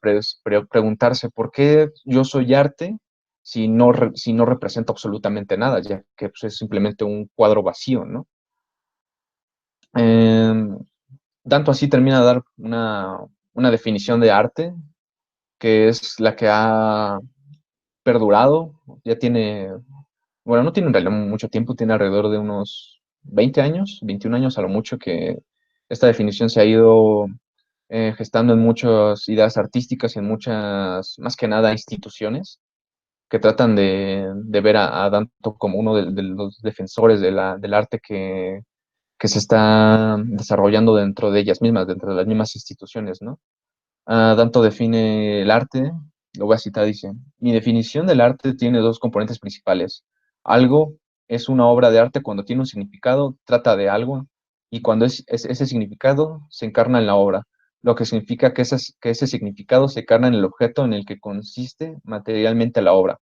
preguntarse ¿por qué yo soy arte si no represento absolutamente nada, ya que pues, es simplemente un cuadro vacío, ¿no? Eh, Tanto así termina de dar una definición de arte, que es la que ha perdurado, ya tiene, bueno, no tiene en realidad mucho tiempo, tiene alrededor de unos 20 años, 21 años a lo mucho, que esta definición se ha ido gestando en muchas ideas artísticas y en muchas, más que nada, instituciones que tratan de ver a Danto como uno de los defensores del arte que se está desarrollando dentro de ellas mismas, dentro de las mismas instituciones, ¿no? Danto define el arte lo voy a citar, dice, mi definición del arte tiene dos componentes principales. Algo es una obra de arte cuando tiene un significado, trata de algo, y cuando ese significado se encarna en la obra, lo que significa que ese significado se encarna en el objeto en el que consiste materialmente la obra.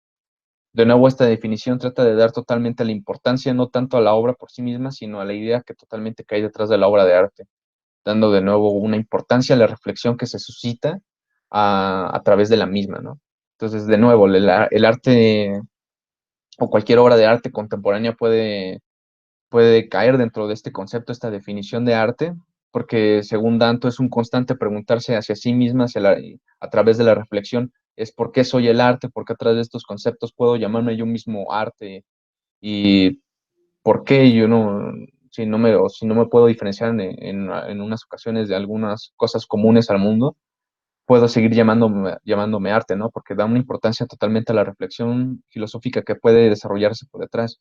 De nuevo, esta definición trata de dar totalmente la importancia no tanto a la obra por sí misma, sino a la idea que totalmente cae detrás de la obra de arte, dando de nuevo una importancia a la reflexión que se suscita a través de la misma, ¿no? Entonces, de nuevo, el arte o cualquier obra de arte contemporánea puede caer dentro de este concepto, esta definición de arte, porque según Danto es un constante preguntarse hacia sí misma, a través de la reflexión, es por qué soy el arte, por qué a través de estos conceptos puedo llamarme yo mismo arte y por qué yo no, si no me puedo diferenciar en unas ocasiones de algunas cosas comunes al mundo, puedo seguir llamándome arte, ¿no? Porque da una importancia totalmente a la reflexión filosófica que puede desarrollarse por detrás.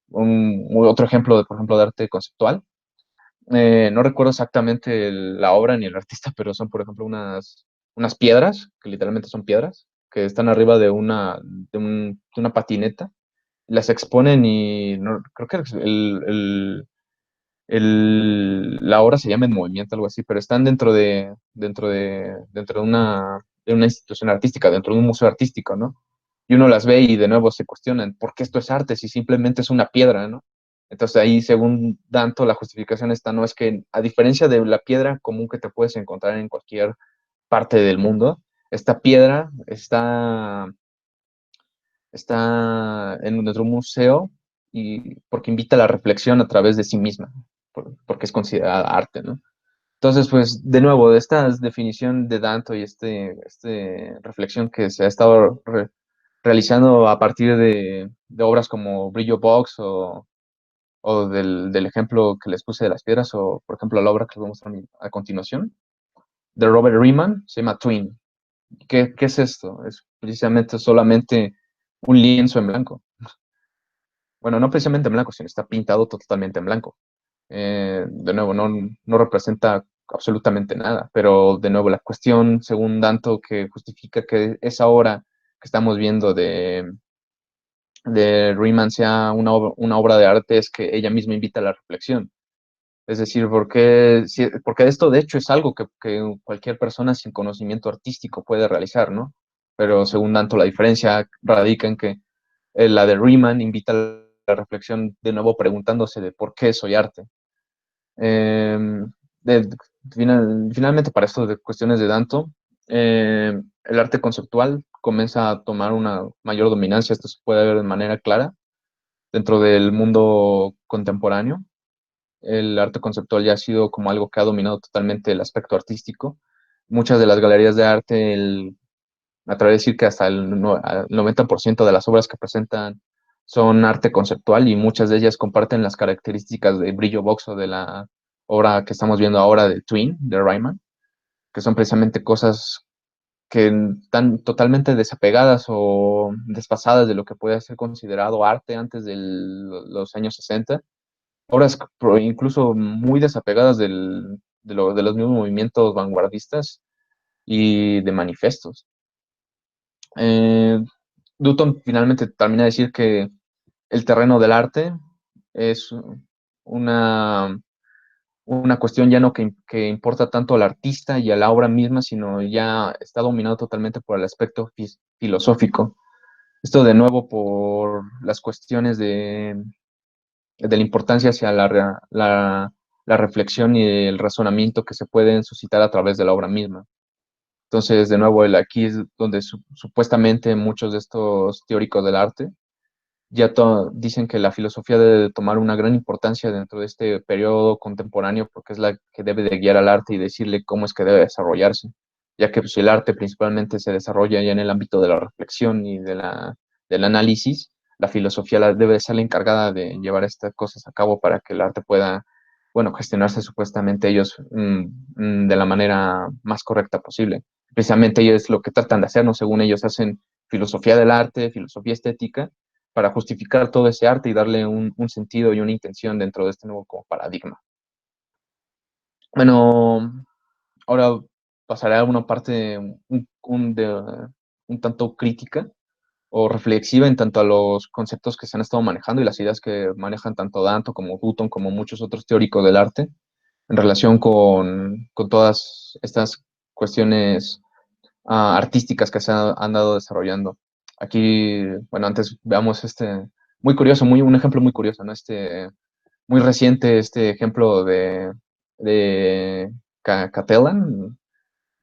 Otro ejemplo, por ejemplo, de arte conceptual. No recuerdo exactamente la obra ni el artista, pero son, por ejemplo, unas piedras, que literalmente son piedras, que están arriba de una patineta. Las exponen y creo que la obra se llama En Movimiento, algo así, pero están dentro de una institución artística, dentro de un museo artístico, ¿no? Y uno las ve y de nuevo se cuestionan, ¿por qué esto es arte si simplemente es una piedra, ¿no? Entonces ahí, según Danto, la justificación está, no es que, a diferencia de la piedra común que te puedes encontrar en cualquier parte del mundo, esta piedra está en nuestro museo y porque invita a la reflexión a través de sí misma, porque es considerada arte, ¿no? Entonces, pues, de nuevo, de esta definición de Danto y reflexión que se ha estado realizando a partir de obras como Brillo Box o del ejemplo que les puse de las piedras, o por ejemplo la obra que les voy a mostrar a continuación, de Robert Riemann, se llama Twin. ¿Qué es esto? Es precisamente solamente un lienzo en blanco. Bueno, no precisamente en blanco, sino está pintado totalmente en blanco. De nuevo, no representa absolutamente nada, pero de nuevo la cuestión, según Danto, que justifica que esa obra que estamos viendo de Riemann sea una obra de arte es que ella misma invita a la reflexión. Es decir, porque esto de hecho es algo que cualquier persona sin conocimiento artístico puede realizar, ¿no? Pero según Danto, la diferencia radica en que la de Riemann invita a la reflexión de nuevo preguntándose de por qué soy arte. Eh, de- Finalmente, para esto de cuestiones de Danto, el arte conceptual comienza a tomar una mayor dominancia, esto se puede ver de manera clara dentro del mundo contemporáneo. El arte conceptual ya ha sido como algo que ha dominado totalmente el aspecto artístico. Muchas de las galerías de arte, me atrevo a decir que hasta el 90% de las obras que presentan son arte conceptual y muchas de ellas comparten las características de Brillo Box o de la obra que estamos viendo ahora de Twin, de Riemann, que son precisamente cosas que están totalmente desapegadas o desfasadas de lo que puede ser considerado arte antes de los años 60. Obras incluso muy desapegadas de los mismos movimientos vanguardistas y de manifestos. Eh, Dutton finalmente termina de decir que el terreno del arte es una, una cuestión ya no que importa tanto al artista y a la obra misma, sino ya está dominado totalmente por el aspecto filosófico. Esto de nuevo por las cuestiones de la importancia hacia la reflexión y el razonamiento que se pueden suscitar a través de la obra misma. Entonces, de nuevo, aquí es donde supuestamente muchos de estos teóricos del arte ya dicen que la filosofía debe tomar una gran importancia dentro de este periodo contemporáneo porque es la que debe de guiar al arte y decirle cómo es que debe desarrollarse, ya que pues, el arte principalmente se desarrolla ya en el ámbito de la reflexión y del análisis, la filosofía debe ser la encargada de llevar estas cosas a cabo para que el arte pueda, bueno, gestionarse supuestamente ellos de la manera más correcta posible. Precisamente ellos es lo que tratan de hacer, ¿no? Según ellos hacen filosofía del arte, filosofía estética, para justificar todo ese arte y darle un sentido y una intención dentro de este nuevo como paradigma. Bueno, ahora pasaré a una parte un tanto crítica o reflexiva en tanto a los conceptos que se han estado manejando y las ideas que manejan tanto Danto como Dutton como muchos otros teóricos del arte en relación con todas estas cuestiones artísticas que se han dado desarrollando. Aquí, bueno, antes veamos muy curioso, un ejemplo muy curioso, ¿no? Muy reciente este ejemplo de Catalan,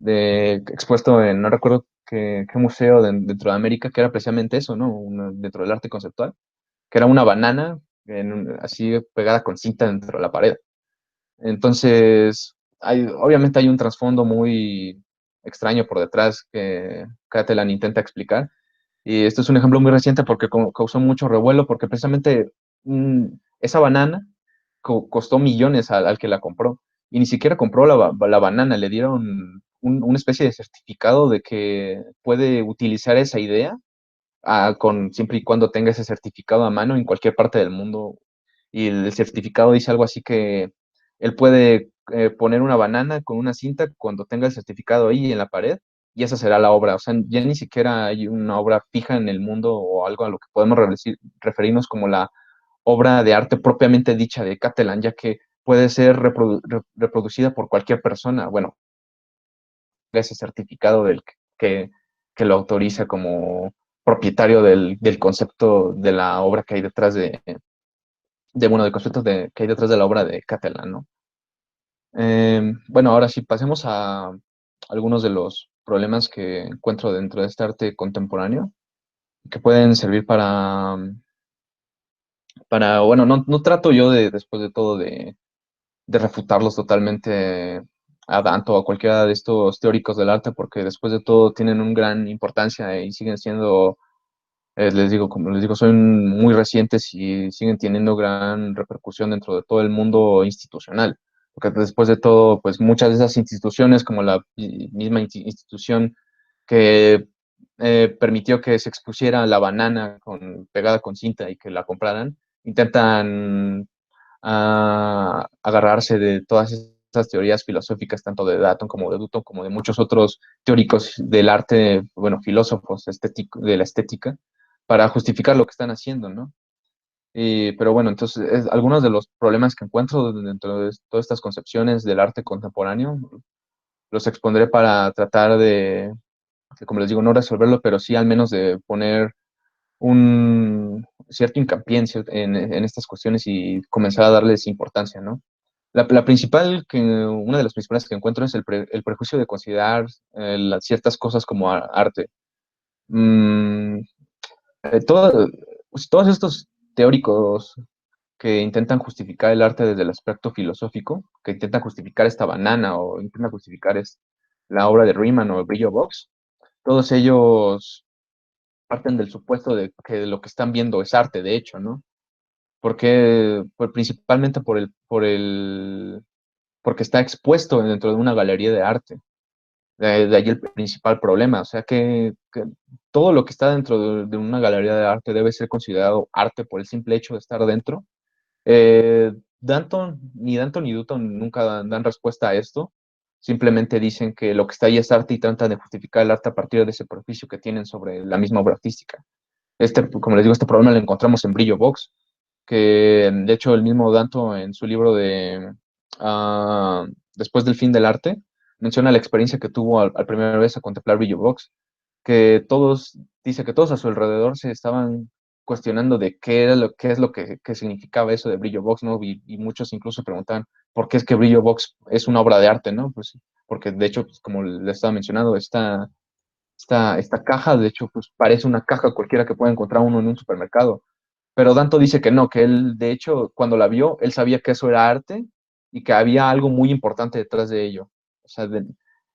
expuesto en, no recuerdo qué museo dentro de América, que era precisamente eso, ¿no? Dentro del arte conceptual, que era una banana así pegada con cinta dentro de la pared. Entonces, obviamente hay un trasfondo muy extraño por detrás que Catalan intenta explicar. Y esto es un ejemplo muy reciente porque causó mucho revuelo, porque precisamente mm, esa banana costó millones al que la compró. Y ni siquiera compró la banana, le dieron una especie de certificado de que puede utilizar esa idea siempre y cuando tenga ese certificado a mano en cualquier parte del mundo. Y el certificado dice algo así que él puede poner una banana con una cinta cuando tenga el certificado ahí en la pared y esa será la obra. O sea, ya ni siquiera hay una obra fija en el mundo o algo a lo que podemos referirnos como la obra de arte propiamente dicha de Catalan, ya que puede ser reproducida por cualquier persona. Bueno, ese certificado que, que lo autoriza como propietario del concepto de la obra que hay detrás del concepto que hay detrás de la obra de Catalan, ¿no? Bueno, ahora sí, pasemos a algunos de los problemas que encuentro dentro de este arte contemporáneo, que pueden servir bueno, no trato yo después de todo, de refutarlos totalmente a Danto o a cualquiera de estos teóricos del arte, porque después de todo tienen una gran importancia y siguen siendo, les digo, como les digo, son muy recientes y siguen teniendo gran repercusión dentro de todo el mundo institucional. Porque después de todo, pues muchas de esas instituciones, como la misma institución que permitió que se expusiera la banana pegada con cinta y que la compraran, intentan agarrarse de todas estas teorías filosóficas, tanto de Datton como de Dutton, como de muchos otros teóricos del arte, bueno, filósofos de la estética, para justificar lo que están haciendo, ¿no? Pero bueno, entonces, algunos de los problemas que encuentro dentro de todas estas concepciones del arte contemporáneo, los expondré para tratar como les digo, no resolverlo, pero sí al menos de poner un cierto hincapié en estas cuestiones y comenzar a darles importancia, ¿no? Una de las principales que encuentro es el prejuicio de considerar ciertas cosas como arte. Mm, pues, todos estos teóricos que intentan justificar el arte desde el aspecto filosófico, que intentan justificar esta banana o intentan justificar la obra de Riemann o el Brillo Box, todos ellos parten del supuesto de que lo que están viendo es arte, de hecho, ¿no? Principalmente porque está expuesto dentro de una galería de arte. De ahí el principal problema. O sea que todo lo que está dentro de una galería de arte debe ser considerado arte por el simple hecho de estar dentro. Ni Danton ni Dutton nunca dan respuesta a esto. Simplemente dicen que lo que está ahí es arte y tratan de justificar el arte a partir de ese prejuicio que tienen sobre la misma obra artística. Como les digo, este problema lo encontramos en Brillo Box, que de hecho el mismo Danto en su libro de Después del fin del arte menciona la experiencia que tuvo al primera vez a contemplar Brillo Box, dice que todos a su alrededor se estaban cuestionando de qué es lo que significaba eso de Brillo Box, ¿no? Y muchos incluso preguntaban por qué es que Brillo Box es una obra de arte, ¿no? Pues porque de hecho, pues, como les estaba mencionando, esta caja, de hecho, pues parece una caja cualquiera que puede encontrar uno en un supermercado. Pero Danto dice que no, que él, de hecho, cuando la vio, él sabía que eso era arte y que había algo muy importante detrás de ello. O sea,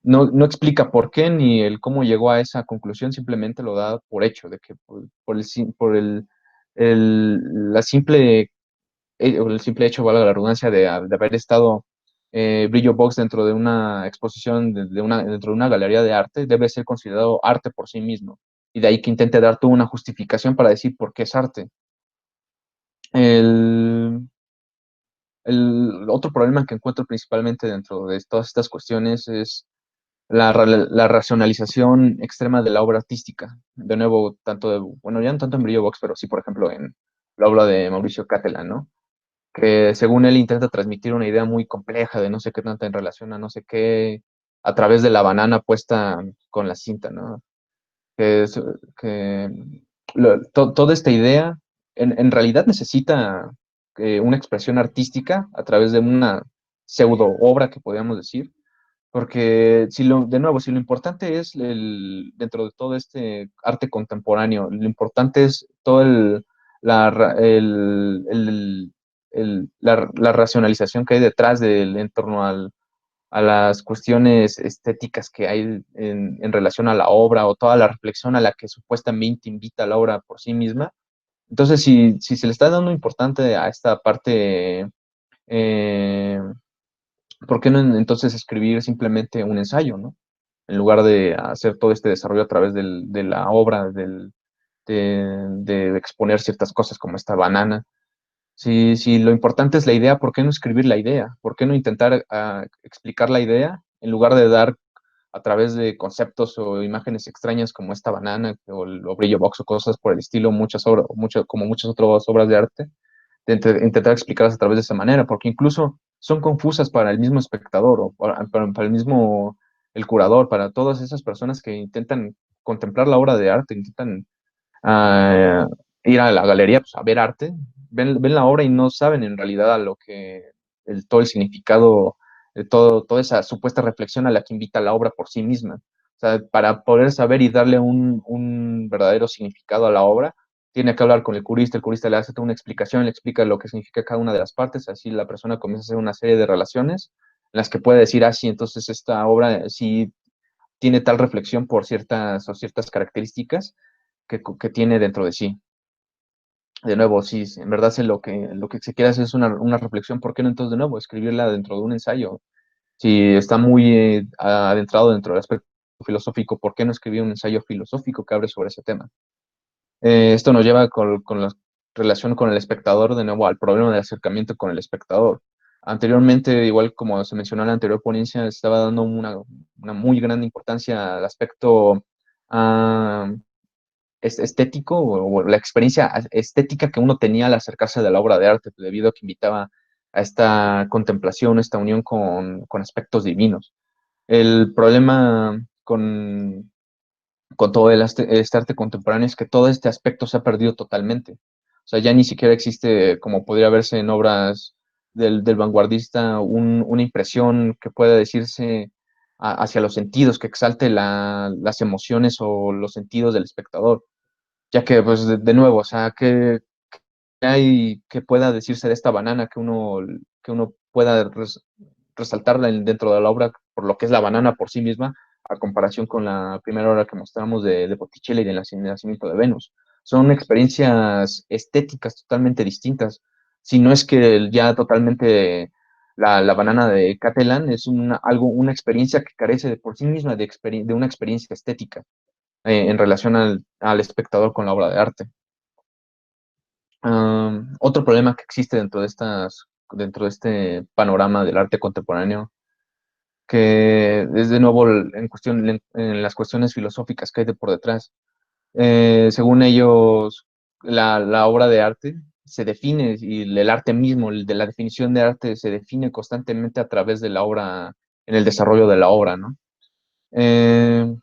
no explica por qué ni el cómo llegó a esa conclusión, simplemente lo da por hecho, de que la el simple hecho, valga la redundancia, de haber estado Brillo Box dentro de una exposición, dentro de una galería de arte, debe ser considerado arte por sí mismo. Y de ahí que intente dar toda una justificación para decir por qué es arte. El, el otro problema que encuentro principalmente dentro de todas estas cuestiones es la racionalización extrema de la obra artística. De nuevo, bueno, ya no tanto en Brillo Box, pero sí, por ejemplo, en la obra de Mauricio Cattelan, ¿no? Que según él intenta transmitir una idea muy compleja de no sé qué tanta en relación a no sé qué, a través de la banana puesta con la cinta, ¿no? Que, es- que toda esta idea en realidad necesita una expresión artística a través de una pseudo obra, que podríamos decir, porque de nuevo, si lo importante es dentro de todo este arte contemporáneo, lo importante es todo la, ra- la racionalización que hay detrás en torno a las cuestiones estéticas que hay en relación a la obra, o toda la reflexión a la que supuestamente invita la obra por sí misma. Entonces, si se le está dando importante a esta parte, eh, ¿por qué no entonces escribir simplemente un ensayo, ¿no? En lugar de hacer todo este desarrollo a través de la obra, de exponer ciertas cosas como esta banana. Si lo importante es la idea, ¿por qué no escribir la idea? ¿Por qué no intentar explicar la idea en lugar de dar a través de conceptos o imágenes extrañas como esta banana o Brillo Box o cosas por el estilo, muchas obras, como muchas otras obras de arte, de intentar explicarlas a través de esa manera, porque incluso son confusas para el mismo espectador o para el mismo, el curador, para todas esas personas que intentan contemplar la obra de arte, intentan ah, ir a la galería, pues, a ver arte, ven la obra y no saben en realidad a lo que todo el significado, toda esa supuesta reflexión a la que invita la obra por sí misma. O sea, para poder saber y darle un verdadero significado a la obra, tiene que hablar con el curista le hace toda una explicación, le explica lo que significa cada una de las partes, así la persona comienza a hacer una serie de relaciones en las que puede decir, sí, entonces esta obra sí tiene tal reflexión por ciertas características que tiene dentro de sí. De nuevo, si en verdad lo que se quiere hacer es una reflexión, ¿por qué no entonces de nuevo escribirla dentro de un ensayo? Si está muy adentrado dentro del aspecto filosófico, ¿por qué no escribir un ensayo filosófico que hable sobre ese tema? Esto nos lleva con la relación con el espectador, de nuevo, al problema del acercamiento con el espectador. Anteriormente, igual como se mencionó en la anterior ponencia, estaba dando una muy grande importancia al aspecto ah, estético o la experiencia estética que uno tenía al acercarse de la obra de arte, debido a que invitaba a esta contemplación, esta unión con aspectos divinos. El problema con todo este arte contemporáneo es que todo este aspecto se ha perdido totalmente. O sea, ya ni siquiera existe, como podría verse en obras del vanguardista, una impresión que pueda decirse hacia los sentidos, que exalte las emociones o los sentidos del espectador, ya que, pues, de nuevo, o sea, ¿qué hay que pueda decirse de esta banana que uno pueda resaltarla dentro de la obra por lo que es la banana por sí misma, a comparación con la primera obra que mostramos de Botticelli y del nacimiento de Venus? Son experiencias estéticas totalmente distintas, si no es que ya totalmente la banana de Catalan es una experiencia que carece de por sí misma de una experiencia estética en relación al espectador con la obra de arte. Otro problema que existe dentro de este panorama del arte contemporáneo, que es de nuevo en las cuestiones filosóficas que hay por detrás. Según ellos, la obra de arte se define, y el arte mismo, de la definición de arte, se define constantemente a través de la obra, en el desarrollo de la obra, ¿no? Eh,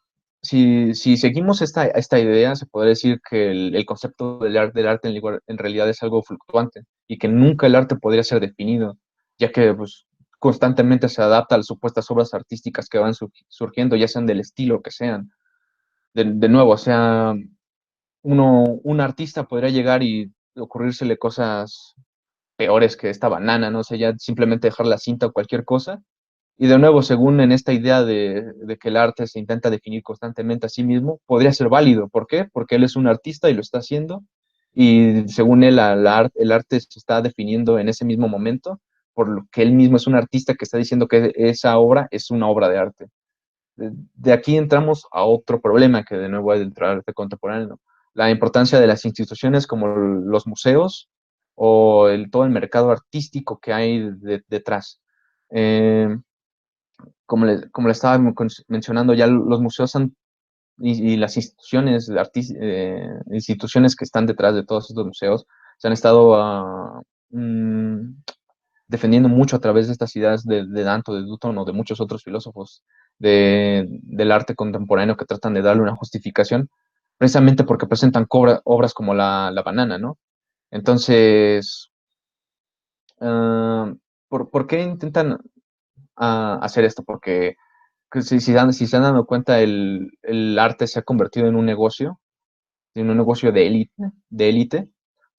si seguimos esta idea, se podría decir que el concepto del arte en realidad es algo fluctuante, y que nunca el arte podría ser definido, ya que, pues, constantemente se adapta a las supuestas obras artísticas que van surgiendo, ya sean del estilo que sean. De nuevo, o sea, un artista podría llegar y ocurrírsele cosas peores que esta banana, no sé, ya simplemente dejar la cinta o cualquier cosa. Y de nuevo, según en esta idea de que el arte se intenta definir constantemente a sí mismo, podría ser válido. ¿Por qué? Porque él es un artista y lo está haciendo, y según él, el arte se está definiendo en ese mismo momento, por lo que él mismo es un artista que está diciendo que esa obra es una obra de arte. De aquí entramos a otro problema que de nuevo hay dentro del arte contemporáneo, ¿no? La importancia de las instituciones como los museos o todo el mercado artístico que hay detrás. Eh, como le estaba mencionando, ya los museos y las instituciones que están detrás de todos estos museos se han estado defendiendo mucho a través de estas ideas de Danto, de Dutton o de muchos otros filósofos del arte contemporáneo que tratan de darle una justificación, precisamente porque presentan obras como la banana, ¿no? Entonces, ah, ¿por qué intentan hacer esto? Porque si se han dado cuenta, el arte se ha convertido en un negocio de élite.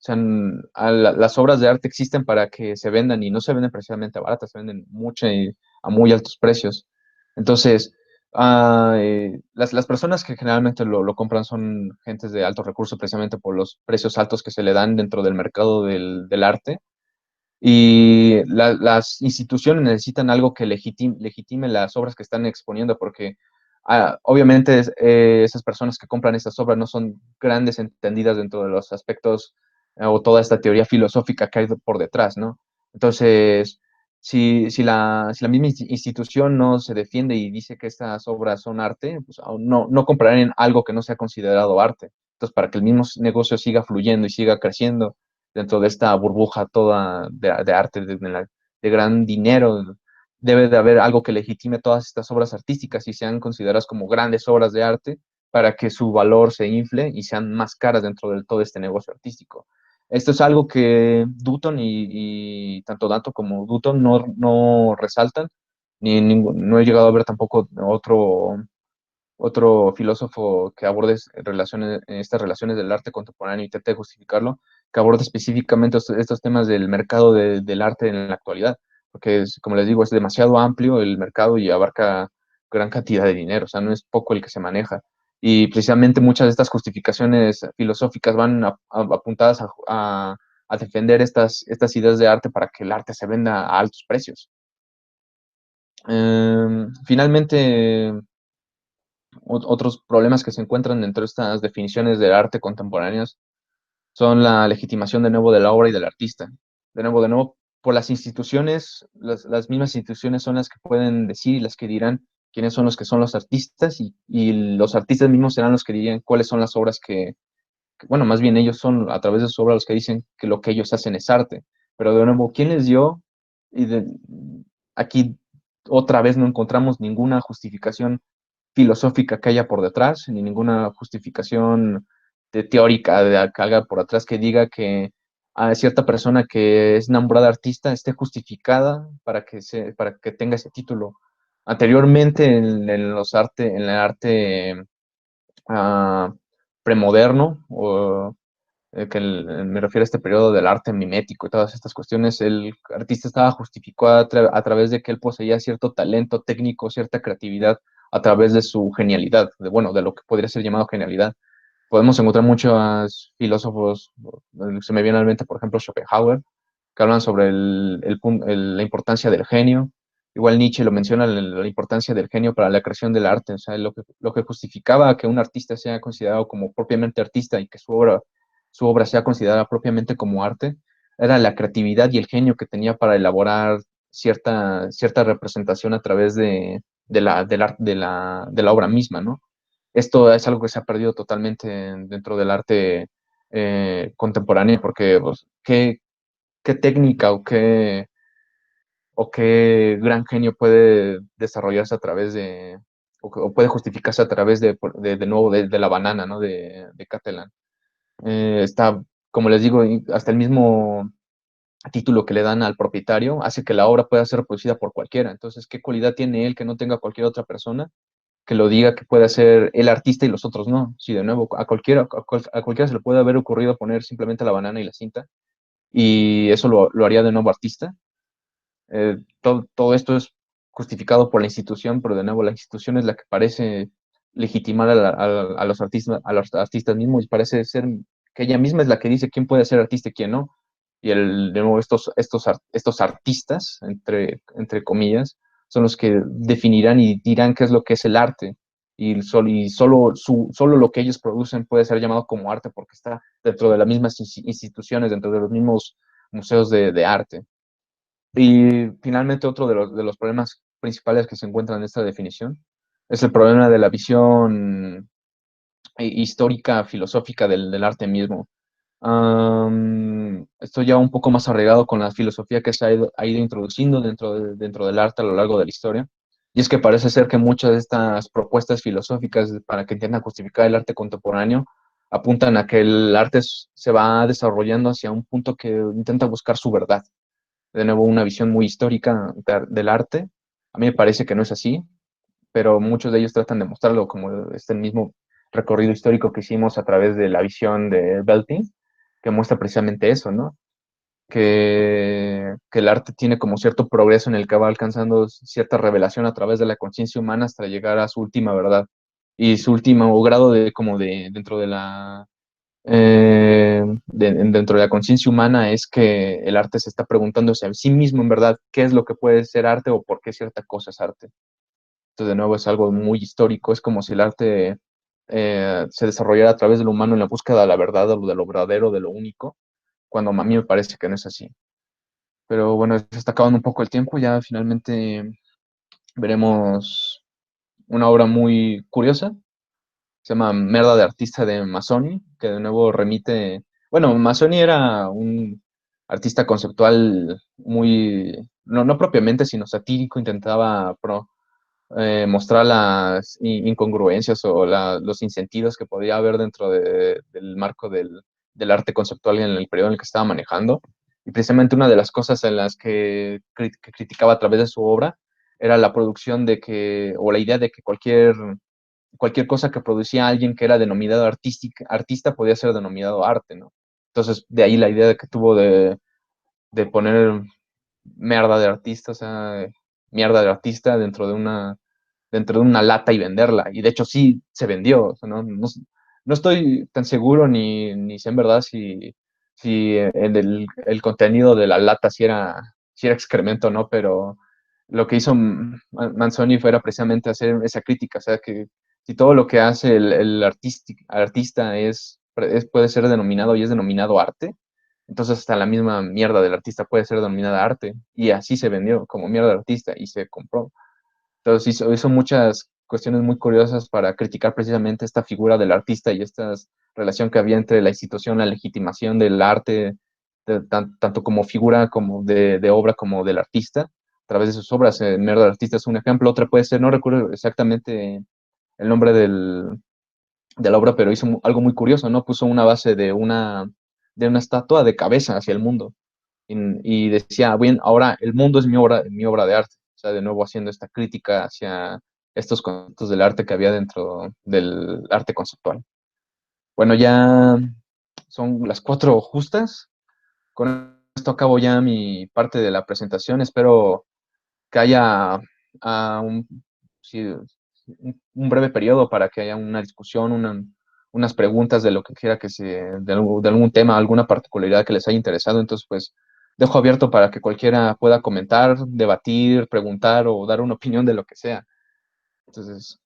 O sea, las obras de arte existen para que se vendan y no se venden precisamente baratas, se venden mucho y a muy altos precios. Entonces, las personas que generalmente lo compran son gentes de altos recursos precisamente por los precios altos que se le dan dentro del mercado del arte. Y las instituciones necesitan algo que legitime las obras que están exponiendo, porque obviamente esas personas que compran estas obras no son grandes entendidas dentro de los aspectos o toda esta teoría filosófica que hay por detrás, ¿no? Entonces, si la misma institución no se defiende y dice que estas obras son arte, pues no comprarán algo que no sea considerado arte. Entonces, para que el mismo negocio siga fluyendo y siga creciendo, dentro de esta burbuja toda de arte, de gran dinero. Debe de haber algo que legitime todas estas obras artísticas y sean consideradas como grandes obras de arte para que su valor se infle y sean más caras dentro de todo este negocio artístico. Esto es algo que Dutton y tanto Danto como Dutton no resaltan, no he llegado a ver tampoco otro filósofo que aborde estas relaciones del arte contemporáneo y intente justificarlo, que aborde específicamente estos temas del mercado del arte en la actualidad, porque como les digo, es demasiado amplio el mercado y abarca gran cantidad de dinero, o sea, no es poco el que se maneja. Y precisamente muchas de estas justificaciones filosóficas van apuntadas a defender estas ideas de arte para que el arte se venda a altos precios. Finalmente, otros problemas que se encuentran dentro de estas definiciones del arte contemporáneas son la legitimación de nuevo de la obra y del artista. De nuevo, por las instituciones, las mismas instituciones son las que pueden decir y las que dirán quiénes son los que son los artistas y los artistas mismos serán los que dirían cuáles son las obras bueno, más bien ellos son a través de sus obras los que dicen que lo que ellos hacen es arte. Pero de nuevo, ¿quién les dio? Y aquí otra vez no encontramos ninguna justificación filosófica que haya por detrás, ni ninguna justificación teórica que haga por atrás que diga que a cierta persona que es nombrada artista esté justificada para que tenga ese título. Anteriormente en el arte ah, premoderno, me refiero a este periodo del arte mimético y todas estas cuestiones, el artista estaba justificado a través de que él poseía cierto talento técnico, cierta creatividad, a través de su genialidad, de lo que podría ser llamado genialidad. Podemos encontrar muchos filósofos, se me viene a la mente, por ejemplo, Schopenhauer, que hablan sobre la importancia del genio. Igual Nietzsche lo menciona, la importancia del genio para la creación del arte, o sea, lo que justificaba que un artista sea considerado como propiamente artista y que su obra sea considerada propiamente como arte, era la creatividad y el genio que tenía para elaborar cierta representación a través de la obra misma, ¿no? Esto es algo que se ha perdido totalmente dentro del arte contemporáneo, porque pues, ¿qué técnica o qué gran genio puede desarrollarse a través o puede justificarse a través de nuevo, de la banana, ¿no? De Catalan. Está, como les digo, hasta el mismo título que le dan al propietario hace que la obra pueda ser reproducida por cualquiera. Entonces, ¿qué cualidad tiene él que no tenga cualquier otra persona que lo diga que puede ser el artista y los otros no? Si de nuevo, a cualquiera se le puede haber ocurrido poner simplemente la banana y la cinta y eso lo haría de nuevo artista. Todo esto es justificado por la institución, pero de nuevo la institución es la que parece legitimar a los artistas mismos y parece ser que ella misma es la que dice quién puede ser artista y quién no. Y de nuevo estos artistas, entre comillas, son los que definirán y dirán qué es lo que es el arte. Y solo lo que ellos producen puede ser llamado como arte porque está dentro de las mismas instituciones, dentro de los mismos museos de arte. Y finalmente otro de los problemas principales que se encuentran en esta definición. Es el problema de la visión histórica, filosófica del arte mismo. Esto ya un poco más arraigado con la filosofía que se ha ido introduciendo dentro del arte a lo largo de la historia. Y es que parece ser que muchas de estas propuestas filosóficas para que intentan justificar el arte contemporáneo apuntan a que el arte se va desarrollando hacia un punto que intenta buscar su verdad. De nuevo, una visión muy histórica del arte. A mí me parece que no es así, pero muchos de ellos tratan de mostrarlo como este mismo recorrido histórico que hicimos a través de la visión de Belting, que muestra precisamente eso, ¿no? Que el arte tiene como cierto progreso en el que va alcanzando cierta revelación a través de la conciencia humana hasta llegar a su última verdad. Y su último grado dentro de la dentro de la conciencia humana es que el arte se está preguntándose a sí mismo en verdad qué es lo que puede ser arte o por qué cierta cosa es arte. Entonces, de nuevo, es algo muy histórico, es como si el arte se desarrollara a través de lo humano en la búsqueda de la verdad, de lo verdadero, de lo único, cuando a mí me parece que no es así. Pero bueno, se está acabando un poco el tiempo, ya finalmente veremos una obra muy curiosa, se llama Merda de Artista de Mazzoni, que de nuevo remite, bueno, Mazzoni era un artista conceptual muy, no propiamente, sino satírico, intentaba mostrar las incongruencias o los insentidos que podía haber dentro del marco del arte conceptual en el periodo en el que estaba manejando. Y precisamente una de las cosas en las que criticaba a través de su obra era la producción o la idea de que cualquier cosa que producía alguien que era denominado artista podía ser denominado arte, ¿no? Entonces, de ahí la idea de que tuvo de poner mierda de artista, o sea, mierda de artista dentro de una lata y venderla. Y de hecho sí se vendió. O sea, no estoy tan seguro ni sé en verdad si el contenido de la lata si era excremento o no, pero lo que hizo Manzoni fuera precisamente hacer esa crítica, o sea, que si todo lo que hace el artista puede ser denominado y es denominado arte, entonces hasta la misma mierda del artista puede ser denominada arte. Y así se vendió como mierda del artista y se compró. Entonces hizo muchas cuestiones muy curiosas para criticar precisamente esta figura del artista y esta relación que había entre la institución, la legitimación del arte, tanto como figura como de obra como del artista, a través de sus obras. Mierda del artista es un ejemplo, otra puede ser, no recuerdo exactamente el nombre de la obra, pero hizo algo muy curioso, ¿no? Puso una base de una estatua de cabeza hacia el mundo y decía, bien, ahora el mundo es mi obra de arte. O sea, de nuevo haciendo esta crítica hacia estos conceptos del arte que había dentro del arte conceptual. Bueno, ya son las 4 justas. Con esto acabo ya mi parte de la presentación. Espero que haya sí, un breve periodo para que haya una discusión, unas preguntas de lo que quiera de algún tema, alguna particularidad que les haya interesado. Entonces, pues, dejo abierto para que cualquiera pueda comentar, debatir, preguntar o dar una opinión de lo que sea. Entonces,